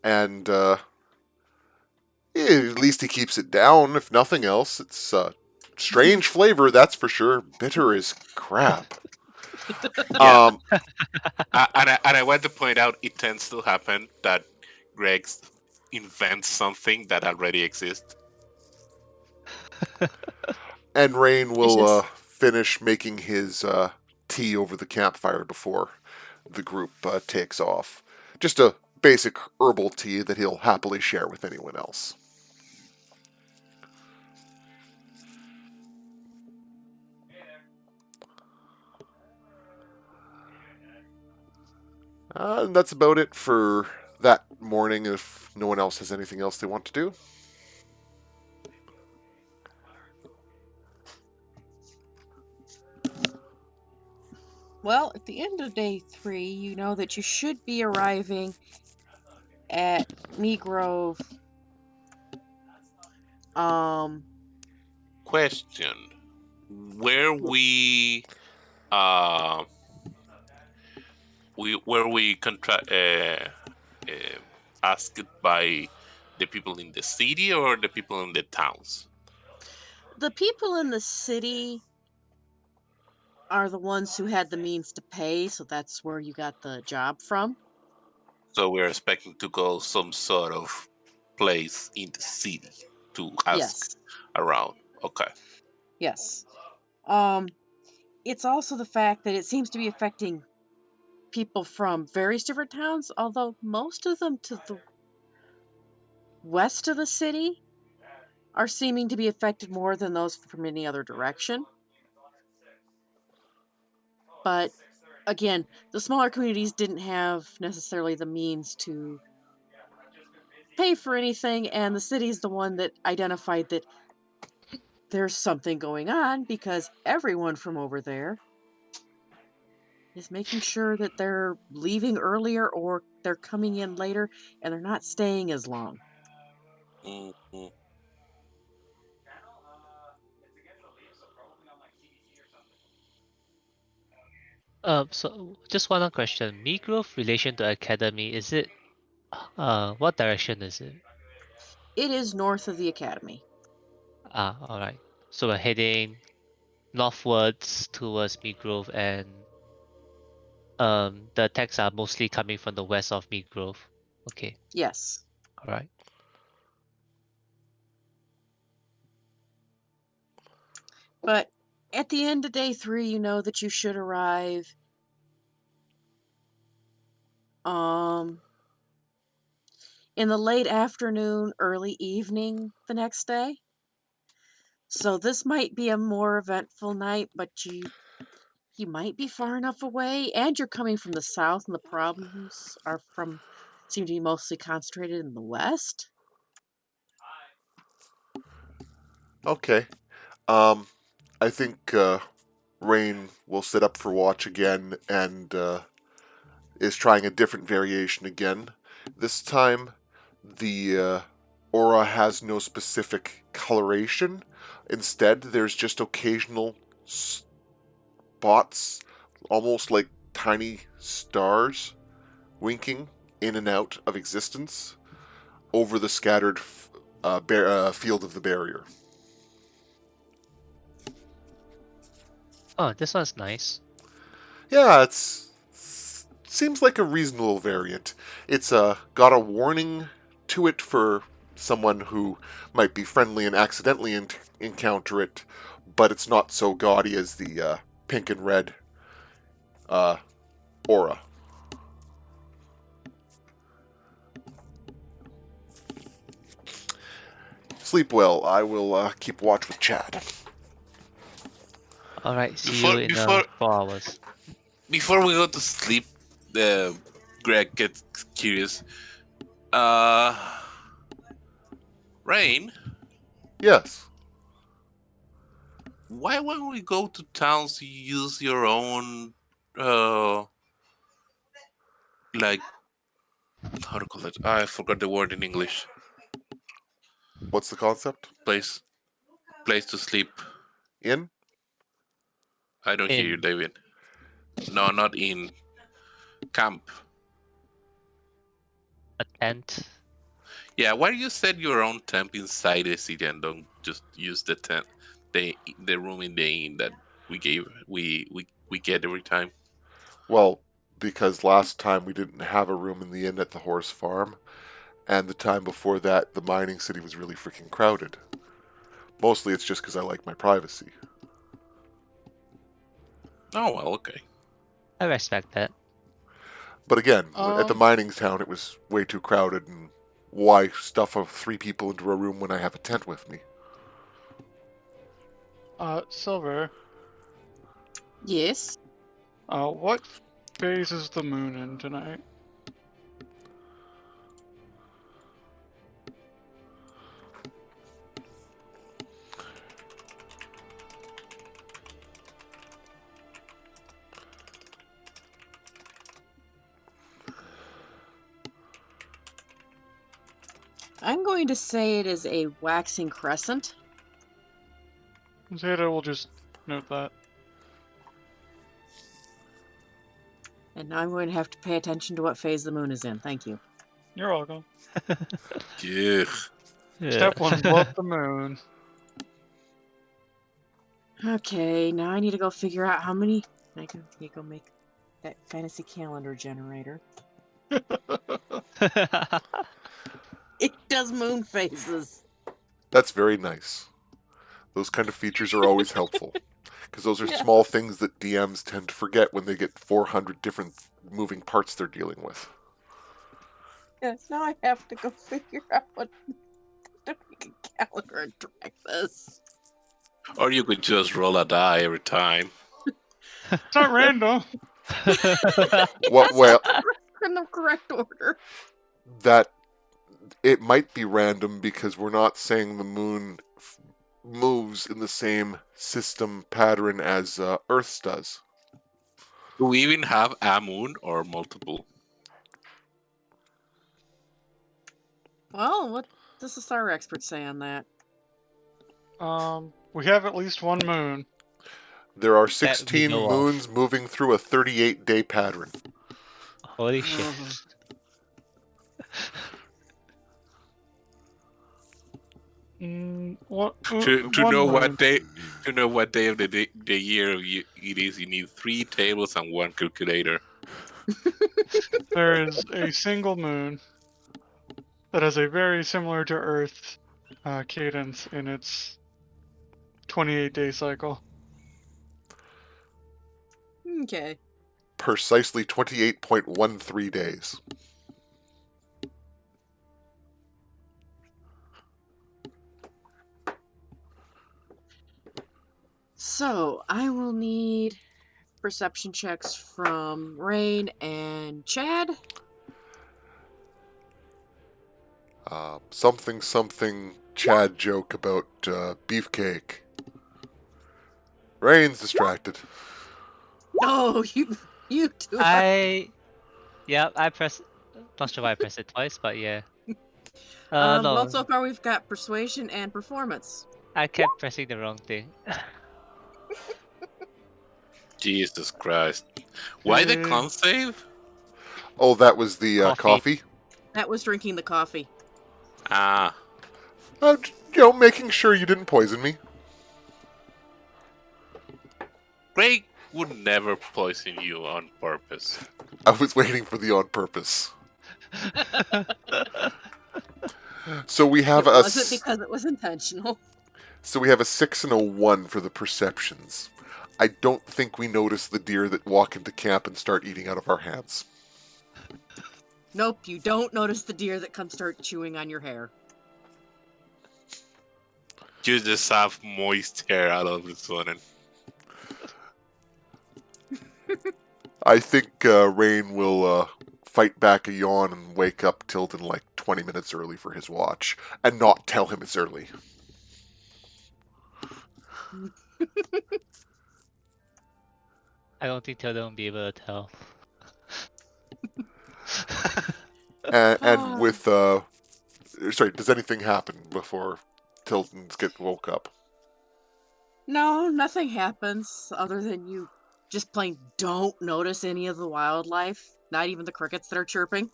And at least he keeps it down, if nothing else. It's strange flavor, that's for sure. Bitter as crap. Yeah. And I want to point out, it tends to happen that Greg invents something that already exists. And Rain will Delicious. finish making his tea over the campfire before the group takes off. Just a basic herbal tea that he'll happily share with anyone else. And that's about it for that morning, if no one else has anything else they want to do. Well, at the end of day 3, you know that you should be arriving at Megrove. Question: Where we asked by the people in the city or the people in the towns? The people in the city are the ones who had the means to pay, so that's where you got the job from. So we're expecting to go some sort of place in the city to ask Yes. around. Okay. Yes. It's also the fact that it seems to be affecting people from various different towns, although most of them to the west of the city are seeming to be affected more than those from any other direction. But again, the smaller communities didn't have necessarily the means to pay for anything, and the city's the one that identified that there's something going on because everyone from over there is making sure that they're leaving earlier or they're coming in later and they're not staying as long. Mhm. So just one more question. Megrove relation to Academy, is it what direction is it? It is north of the academy. Ah, alright. So we're heading northwards towards Megrove, and the attacks are mostly coming from the west of Megrove. Okay, Yes. alright. But at the end of day 3, you know that you should arrive um in the late afternoon, early evening the next day. So this might be a more eventful night, but you might be far enough away and you're coming from the south and the problems are from seem to be mostly concentrated in the west. Okay. I think Rain will sit up for watch again and is trying a different variation again. This time, the aura has no specific coloration. Instead, there's just occasional spots, almost like tiny stars, winking in and out of existence over the scattered field of the barrier. Oh, this one's nice. Yeah, seems like a reasonable variant. It's got a warning to it for someone who might be friendly and accidentally encounter it, but it's not so gaudy as the pink and red aura. Sleep well. I will keep watch with Chad. Alright, see Before- you in before- 4 hours. Before we go to sleep, Greg gets curious. Rain, Yes. why won't we go to towns to use your own, like, how to call it? I forgot the word in English. What's the concept? Place to sleep. In? I don't hear you, In. David. No, not in. Camp. A tent. Yeah, why do you set your own tent inside the city and don't just use the tent, the room in the inn that we get every time? Well, because last time we didn't have a room in the inn at the horse farm, and the time before that, the mining city was really freaking crowded. Mostly it's just because I like my privacy. Oh well, okay. I respect that. But again, at the mining town, it was way too crowded, and why stuff 3 people into a room when I have a tent with me? Silver, Yes. what phase is the moon in tonight? I'm going to say it is a waxing crescent. Zeta will just note that. And now I'm going to have to pay attention to what phase the moon is in. Thank you. You're welcome. Yeah. Step 1, blow up the moon. Okay, now I need to go figure out how many. I can go make that fantasy calendar generator. It does moon phases. That's very nice. Those kind of features are always helpful. Because those are Yeah. small things that DMs tend to forget when they get 400 different moving parts they're dealing with. Yes, now I have to go figure out what to make a calendar and track this. Or you could just roll a die every time. It's not random. What? Well, In the correct order. that it might be random because we're not saying the moon moves in the same system pattern as Earth's does. Do we even have a moon or multiple? Well, what does the star expert say on that? We have at least one moon. There are we 16 know of. moons moving through a 38-day pattern. Holy shit. What? To one know moon. what day of the year it is, you need 3 tables and 1 calculator. There is a single moon that has a very similar to Earth cadence in its 28-day cycle. Okay. Precisely 28.13 days. So I will need perception checks from Rain and Chad. Something Chad joke about beefcake. Rain's distracted. Oh, you two. Yeah, I pressed. Not sure why I pressed it twice, but yeah. Well, No, so far we've got persuasion and performance. I kept pressing the wrong thing. Jesus Christ. Why the Okay. con save? Oh, that was the Coffee. coffee? That was drinking the coffee. Ah, Making sure you didn't poison me. Greg would never poison you on purpose. I was waiting for the on purpose. So we have It a wasn't because it was intentional. So we have a 6 and a 1 for the perceptions. I don't think we notice the deer that walk into camp and start eating out of our hands. Nope, you don't notice the deer that come start chewing on your hair. You just have moist hair all of a sudden. I think Rain will fight back a yawn and wake up Tilton like 20 minutes early for his watch, and not tell him it's early. I don't think Tilda will be able to tell. And with sorry, does anything happen before Tilton's get woke up? No, nothing happens other than you just plain don't notice any of the wildlife, not even the crickets that are chirping.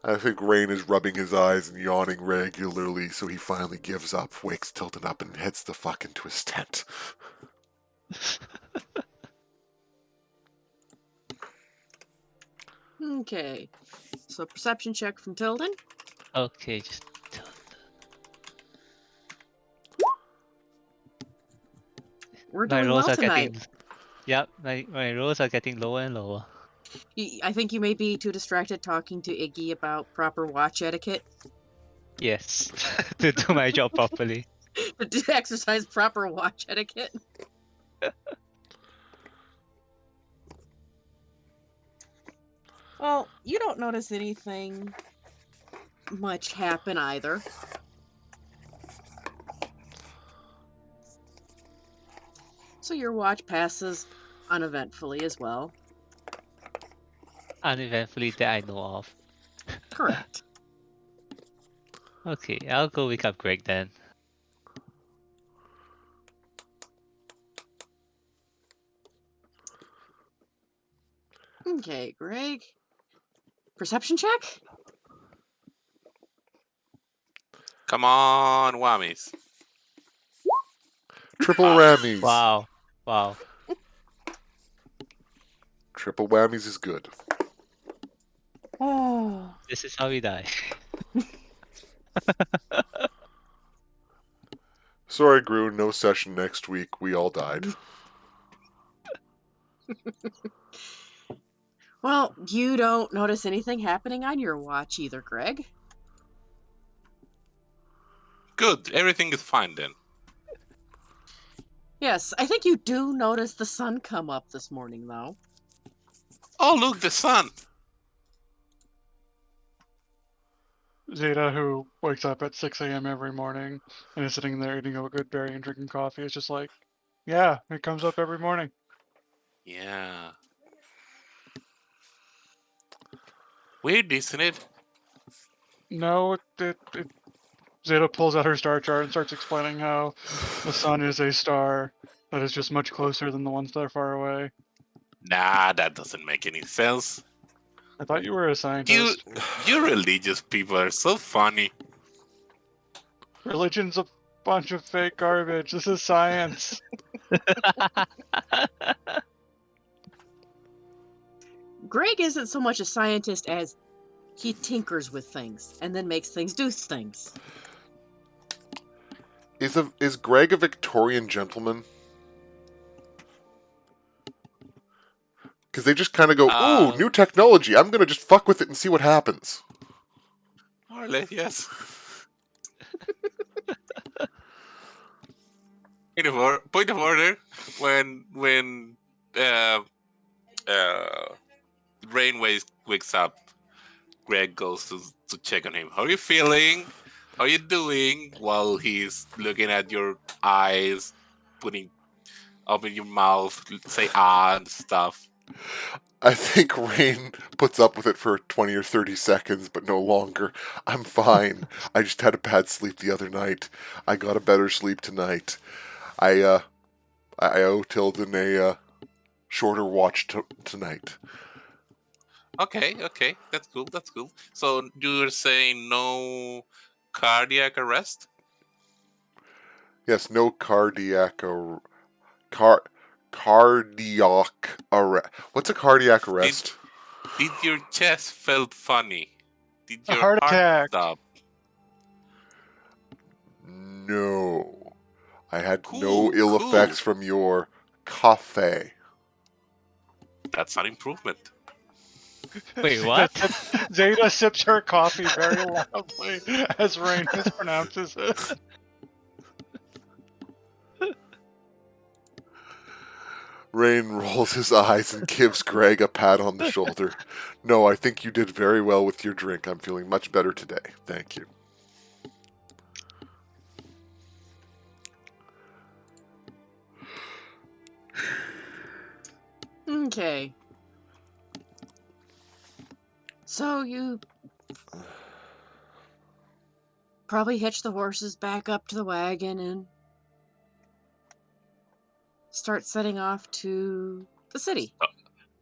I think Rain is rubbing his eyes and yawning regularly, so he finally gives up, wakes Tilton up, and heads the fuck into his tent. Okay, so perception check from Tilden. Okay, just Tilda. We're My doing rolls well are tonight. getting. Yep, my rolls are getting lower and lower. I think you may be too distracted talking to Iggy about proper watch etiquette. Yes, to do my job properly. To exercise proper watch etiquette. Well, you don't notice anything much happen either. So your watch passes uneventfully as well. Uneventfully that I know of. Correct. Okay, I'll go wake up Greg then. Okay, Greg. Perception check? Come on, whammies. Triple whammies. Wow, wow. Triple whammies is good. Oh. This is how we die. Sorry, Gru, no session next week. We all died. Well, you don't notice anything happening on your watch either, Greg. Good. Everything is fine then. Yes, I think you do notice the sun come up this morning, though. Oh, look, the sun. Zeta, who wakes up at 6 a.m. every morning and is sitting there eating a good berry and drinking coffee, is just like, yeah, it comes up every morning. Yeah. Weird, isn't it? No, Zeta pulls out her star chart and starts explaining how the sun is a star that is just much closer than the ones that are far away. Nah, that doesn't make any sense. I thought you were a scientist. You religious people are so funny. Religion's a bunch of fake garbage. This is science. Greg isn't so much a scientist as he tinkers with things and then makes things do things. Is Greg a Victorian gentleman? Because they just kind of go, ooh, new technology. I'm going to just fuck with it and see what happens. More or less, yes. Point of order. When Rain wakes up, Greg goes to check on him. How are you feeling? How are you doing? While he's looking at your eyes, open your mouth, say ah and stuff. I think Rain puts up with it for 20 or 30 seconds, but no longer. I'm fine. I just had a bad sleep the other night. I got a better sleep tonight. I owe Tilden a shorter watch tonight. Okay, that's cool. So you're saying no cardiac arrest? Yes, no cardiac cardiac arrest. What's a cardiac arrest? Did your chest felt funny? Did A your heart attack. stop? No. I had no Cool, ill cool. effects from your coffee. That's an improvement. Wait, what? Zeta sips her coffee very loudly as Rain mispronounces it. Rain rolls his eyes and gives Greg a pat on the shoulder. No, I think you did very well with your drink. I'm feeling much better today. Thank you. Okay. So you probably hitch the horses back up to the wagon and start setting off to the city.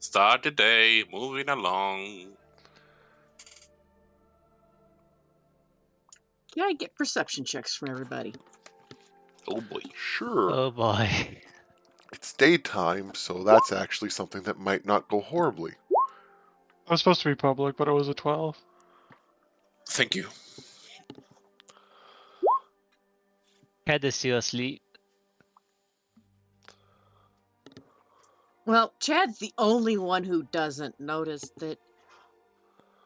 Start the day, moving along. Can I get perception checks from everybody? Oh boy. Sure. Oh boy. It's daytime, so that's actually something that might not go horribly. I was supposed to be public, but it was a 12. Thank you. Cat is still asleep. Well, Chad's the only one who doesn't notice that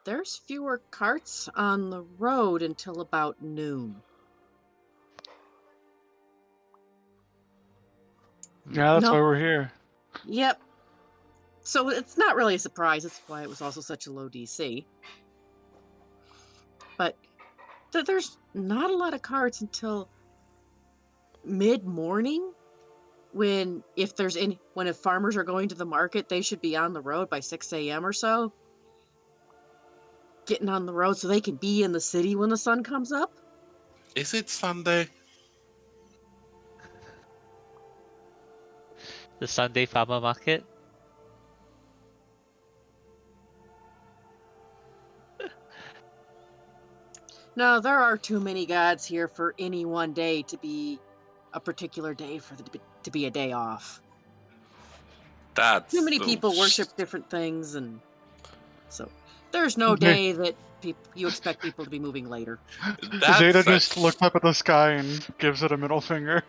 there's fewer carts on the road until about noon. Yeah, that's No. why we're here. Yep. So it's not really a surprise. That's why it was also such a low DC. But there's not a lot of carts until mid-morning, when if farmers are going to the market, they should be on the road by 6 a.m. or so. Getting on the road so they can be in the city when the sun comes up. Is it Sunday? The Sunday farmer market. No, there are too many gods here for any one day to be a particular day to be a day off. That's Too many people worship different things, and So there's no Okay. day that you expect people to be moving later. Zeta That's a, just looks up at the sky and gives it a middle finger.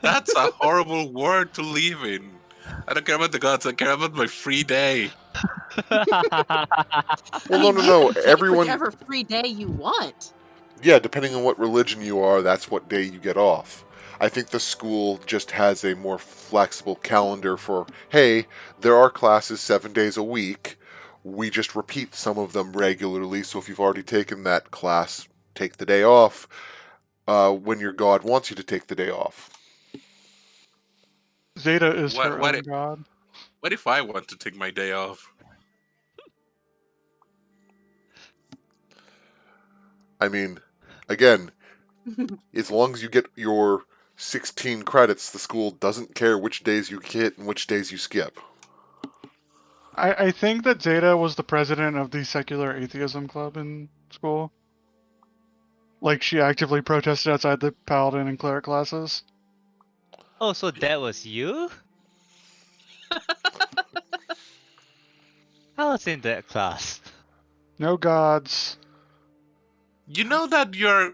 that's a horrible world to live in. I don't care about the gods. I care about my free day. Well, I mean, no. you can take Everyone, whichever free day you want. yeah, depending on what religion you are, that's what day you get off. I think the school just has a more flexible calendar for, hey, there are classes 7 days a week. We just repeat some of them regularly, so if you've already taken that class, take the day off when your god wants you to take the day off. Zeta is What her what own god. what if I want to take my day off? I mean, again, as long as you get your 16 credits, the school doesn't care which days you hit and which days you skip. I think that Zeta was the president of the secular atheism club in school. Like, she actively protested outside the paladin and cleric classes. Oh, so that was you? I was in that class. No gods. You know that you're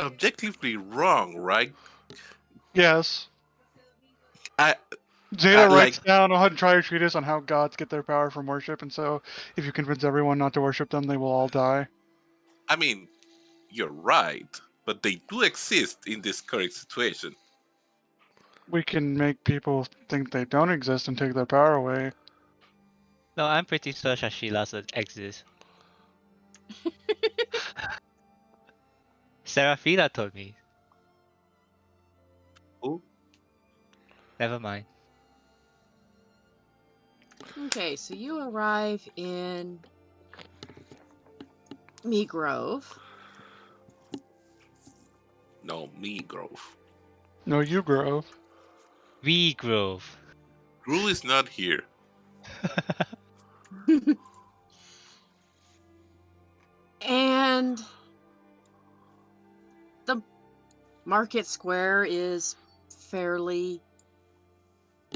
objectively wrong, right? Yes. I Zeta writes like. down a entire treatise on how gods get their power from worship, and so if you convince everyone not to worship them, they will all die. I mean, you're right, but they do exist in this current situation. We can make people think they don't exist and take their power away. No, I'm pretty sure Shashila doesn't exist. Serafina told me. Who? Never mind. Okay, so you arrive in Me Grove. No, me, Grove. No, you Grove. We Grove. Rule is not here. And the market square is fairly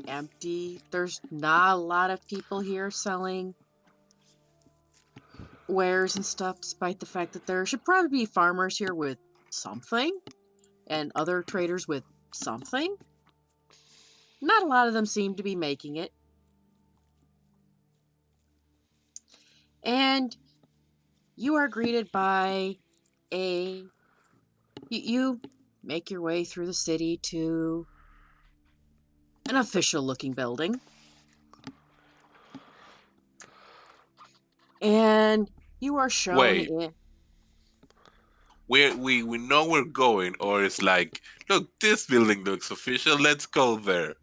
empty. There's not a lot of people here selling wares and stuff, despite the fact that there should probably be farmers here with something and other traders with something. Not a lot of them seem to be making it. And you are greeted by you make your way through the city to an official looking building. And you are shown Wait. in. We know we're going, or it's like, look, this building looks official. Let's go there.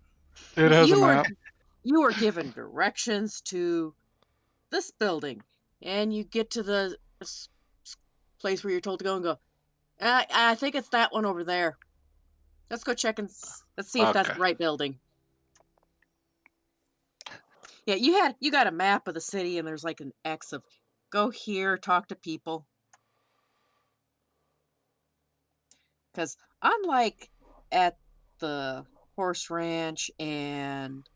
It has a You are map. you are given directions to this building, and you get to the place where you're told to go and go. I think it's that one over there. Let's go check and let's see if that's Okay. the right building. Yeah, you got a map of the city, and there's like an X of go here, talk to people. Because unlike at the horse ranch and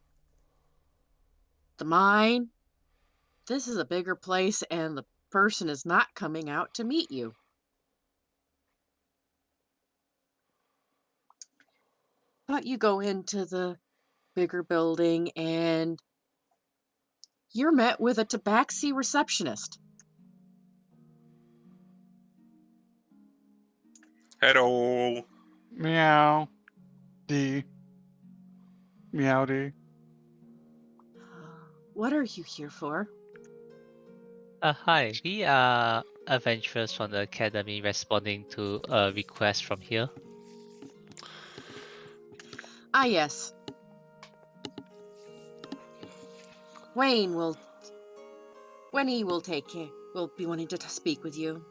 the mine, this is a bigger place, and the person is not coming out to meet you. But you go into the bigger building, and you're met with a tabaxi receptionist. Hello. Meow. D. Meowdy. What are you here for? Hi, we are adventurers from the academy responding to a request from here. Ah, yes. Wayne will take care. Will be wanting to speak with you.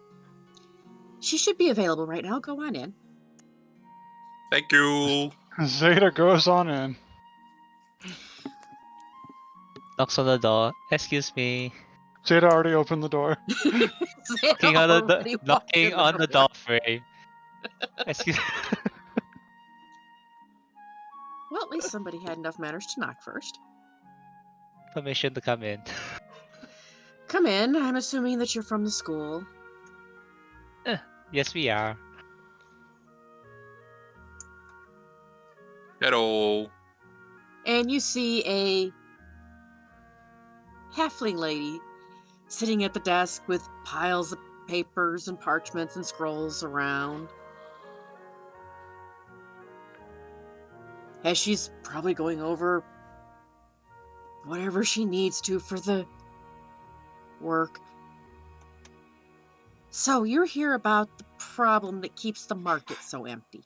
She should be available right now. Go on in. Thank you. Zeta goes on in. Knocks on the door. Excuse me. Zeta already opened the door. Knocking on the door frame. Excuse. Well, at least somebody had enough manners to knock first. Permission to come in. Come in. I'm assuming that you're from the school. Yes, we are. Hello. And you see a halfling lady sitting at the desk with piles of papers and parchments and scrolls around. As she's probably going over whatever she needs to for the work. So you're here about the problem that keeps the market so empty.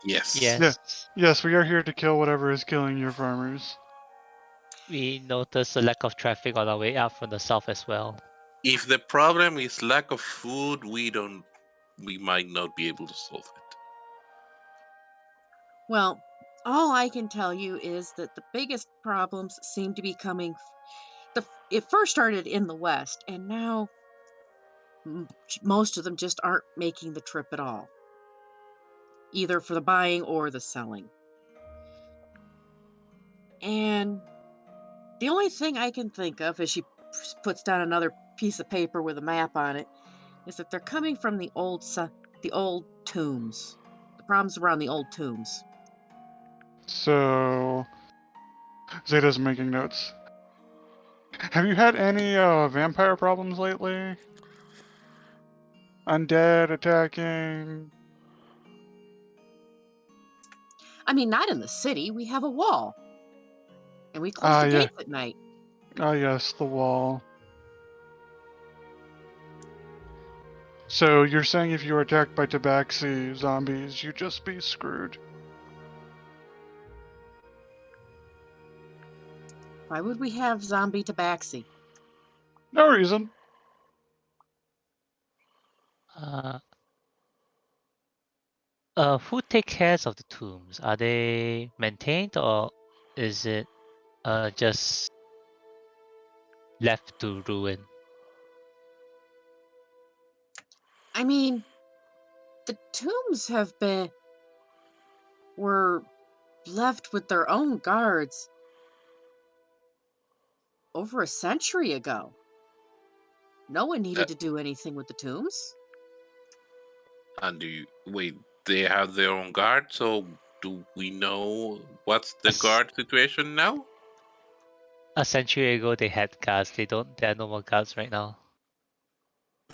Yes. Yes. Yes, we are here to kill whatever is killing your farmers. We noticed a lack of traffic on our way up from the south as well. If the problem is lack of food, we might not be able to solve it. Well, all I can tell you is that the biggest problems seem to be coming. It first started in the West, and now most of them just aren't making the trip at all, either for the buying or the selling. And the only thing I can think of as she puts down another piece of paper with a map on it is that they're coming from the old tombs. The problems around the old tombs. So, Zeta's making notes. Have you had any vampire problems lately? Undead attacking? I mean, not in the city. We have a wall, and we close the Yeah. gates at night. Ah, yes, the wall. So you're saying if you were attacked by tabaxi zombies, you'd just be screwed? Why would we have zombie tabaxi? No reason. Uh, who take cares of the tombs? Are they maintained or is it just left to ruin? I mean, the tombs were left with their own guards over a century ago. No one needed to do anything with the tombs. And they have their own guard, so do we know what's the guard situation now? A century ago they had guards. There are no more guards right now.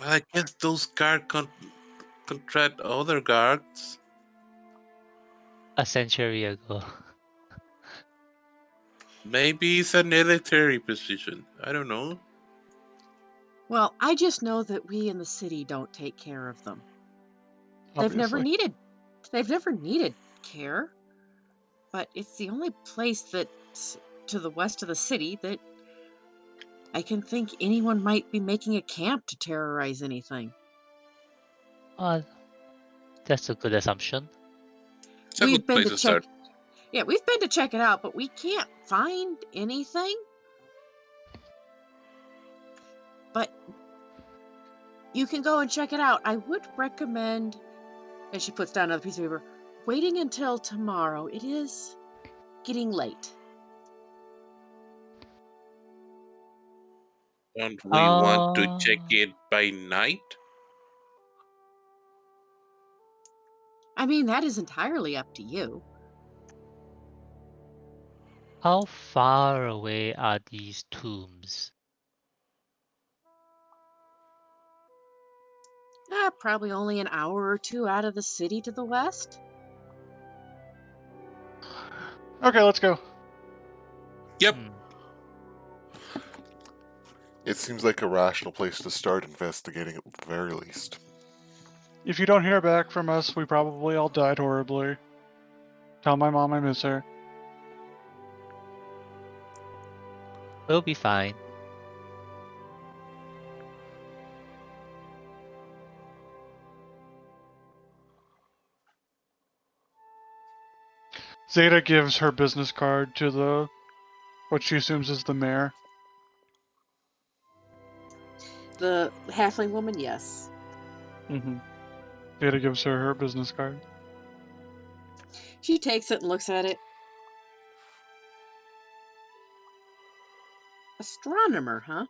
Well, I guess those guards contract other guards. A century ago. Maybe it's a military position. I don't know. Well, I just know that we in the city don't take care of them. They've never Obviously. needed care. But it's the only place that's to the west of the city that I can think anyone might be making a camp to terrorize anything. That's a good assumption. It's a good place to start. Yeah, we've been to check it out, but we can't find anything. But you can go and check it out. I would recommend, as she puts down another piece of paper, waiting until tomorrow. It is getting late. Don't we want to check it by night? I mean, that is entirely up to you. How far away are these tombs? Probably only an hour or two out of the city to the west. Okay, let's go. Yep. It seems like a rational place to start investigating at the very least. If you don't hear back from us, we probably all died horribly. Tell my mom I miss her. We'll be fine. Zeta gives her business card to what she assumes is the mayor. The halfling woman, yes. Mm-hmm. Zeta gives her business card. She takes it and looks at it. Astronomer, huh?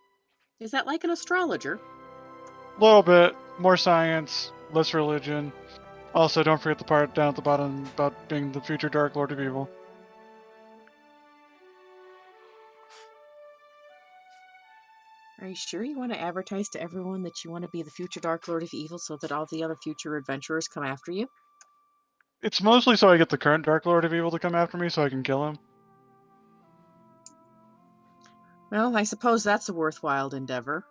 Is that like an astrologer? A little bit more science, less religion. Also, don't forget the part down at the bottom about being the future Dark Lord of Evil. Are you sure you want to advertise to everyone that you want to be the future Dark Lord of Evil so that all the other future adventurers come after you? It's mostly so I get the current Dark Lord of Evil to come after me so I can kill him. Well, I suppose that's a worthwhile endeavor.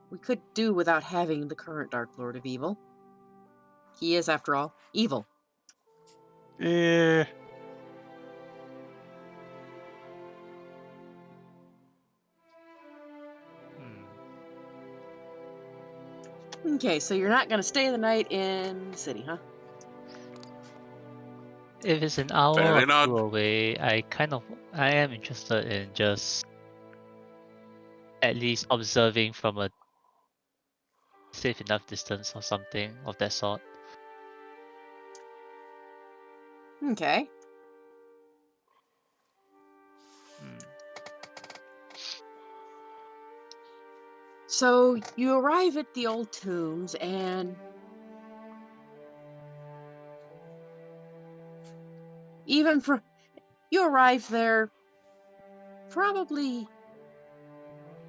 We could do without having the current Dark Lord of Evil. He is, after all, evil. Eh. Hmm. Okay, so you're not going to stay the night in the city, huh? If it's an hour Apparently or not. two away, I am interested in just at least observing from a safe enough distance or something of that sort. Okay. Hmm. So you arrive at the old tombs and even for you arrive there probably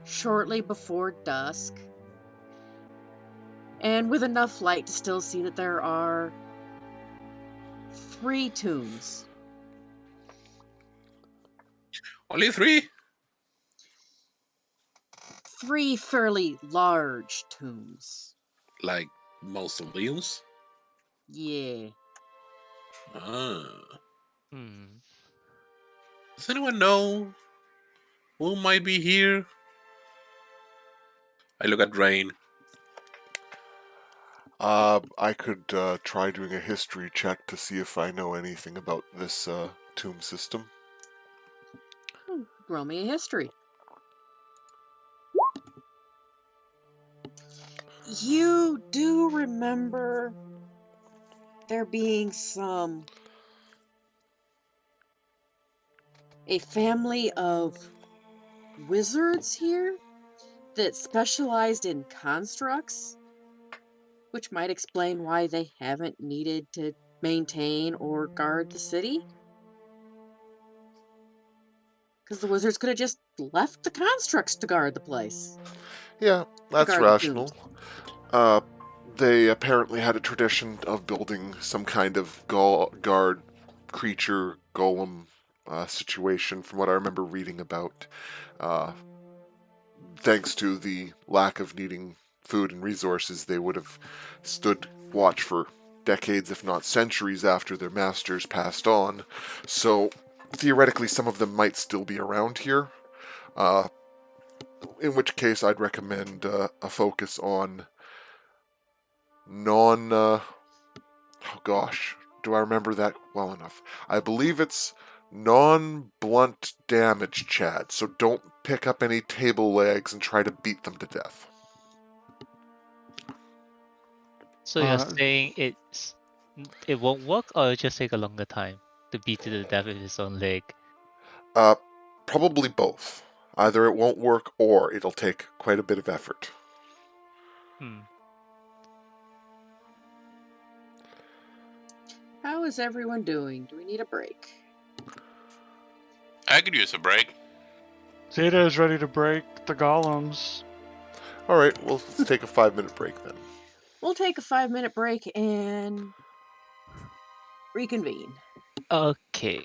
shortly before dusk and with enough light to still see that there are 3 tombs. Only 3? 3 fairly large tombs. Like mausoleums? Yeah. Ah. Hmm. Does anyone know who might be here? I look at Rain. I could try doing a history check to see if I know anything about this tomb system. Roll me a history. You do remember there being a family of wizards here that specialized in constructs, which might explain why they haven't needed to maintain or guard the city. Because the wizards could have just left the constructs to guard the place, Yeah, to that's guard the tombs. rational. They apparently had a tradition of building some kind of guard creature golem situation, from what I remember reading about. Uh, Thanks to the lack of needing food and resources, they would have stood watch for decades, if not centuries, after their masters passed on. So theoretically, some of them might still be around here. Uh, in which case, I'd recommend a focus on non. Oh gosh, do I remember that well enough? I believe it's non-blunt damage, Chad. So don't pick up any table legs and try to beat them to death. So you're Uh, saying it won't work, or it'll just take a longer time to beat it to death with its own leg? Uh, Probably both. Either it won't work or it'll take quite a bit of effort. Hmm. How is everyone doing? Do we need a break? I could use a break. Zeta is ready to break the golems. Alright, well, let's take a 5-minute break then. We'll take a 5-minute break and reconvene. Okay.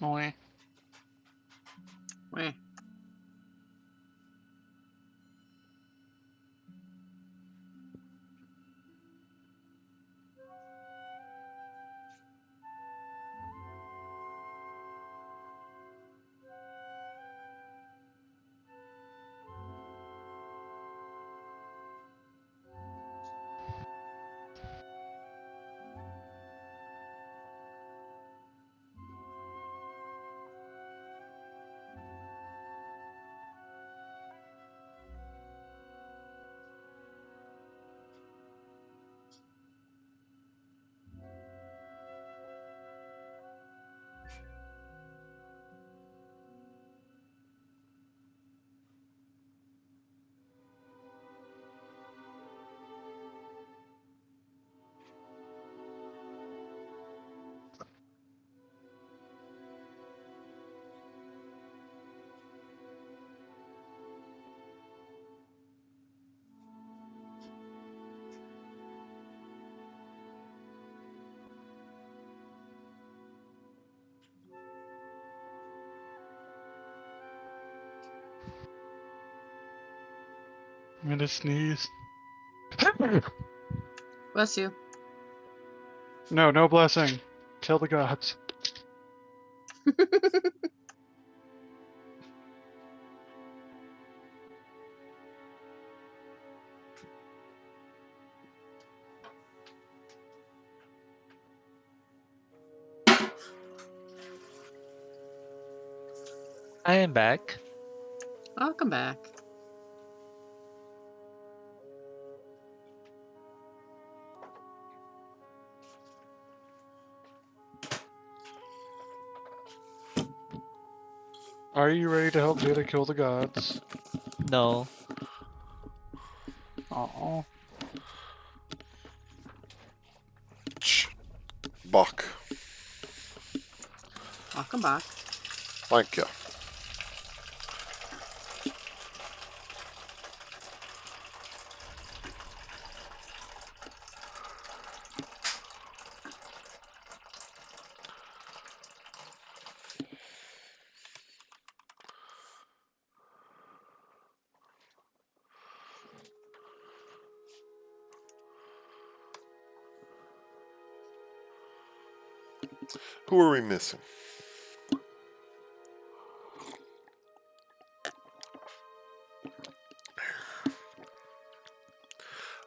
Oi. Meh. I'm gonna sneeze. Bless you. No, no blessing. Kill the gods. I am back. I'll come back. Are you ready to help Zeta kill the gods? No. Oh. Buck. I'll come back. Thank you. Who are we missing?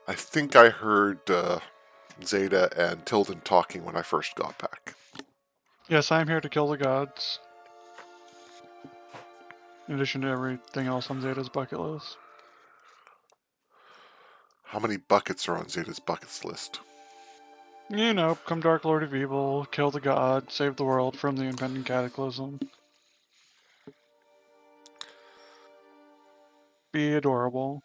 I think I heard Zeta and Tilden talking when I first got back. Yes, I'm here to kill the gods. In addition to everything else on Zeta's bucket list. How many buckets are on Zeta's buckets list? You know, come Dark Lord of Evil, kill the god, save the world from the impending cataclysm. Be adorable.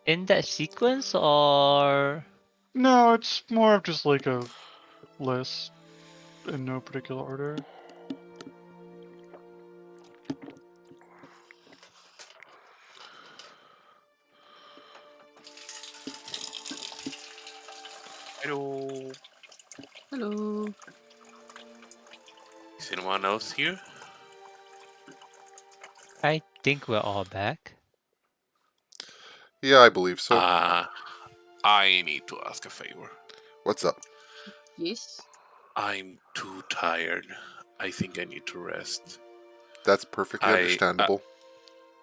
In that sequence or No, it's more of just like a list in no particular order. Hello. Hello. Is anyone else here? I think we're all back. Yeah, I believe so. I need to ask a favor. What's up? Yes. I'm too tired. I think I need to rest. That's perfectly understandable.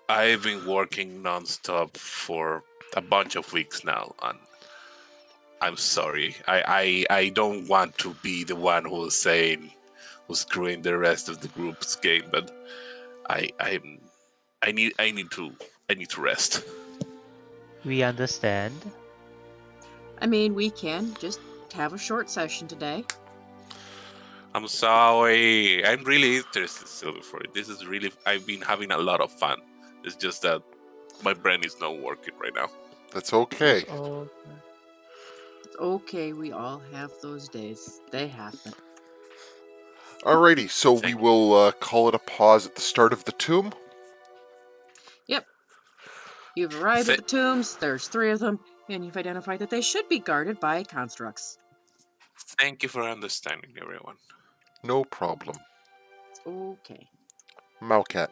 I've been working nonstop for a bunch of weeks now, and I'm sorry. I don't want to be the one who's screwing the rest of the group's game, but I need to rest. We understand. I mean, we can just have a short session today. I'm sorry. I'm really interested still for it. This is really I've been having a lot of fun. It's just that my brain is not working right now. That's okay. It's all- It's okay, we all have those days. They happen. Alrighty, so we Thank you. will call it a pause at the start of the tomb. Yep. You've arrived at Th- the tombs, there's 3 of them, and you've identified that they should be guarded by constructs. Thank you for understanding, everyone. No problem. Okay. Maucat.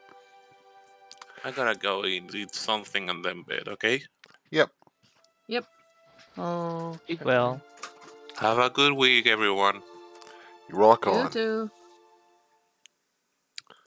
I gotta go eat something and then bed, okay? Yep. Yep. Oh, Okay. well. Have a good week, everyone. You rock You on. too.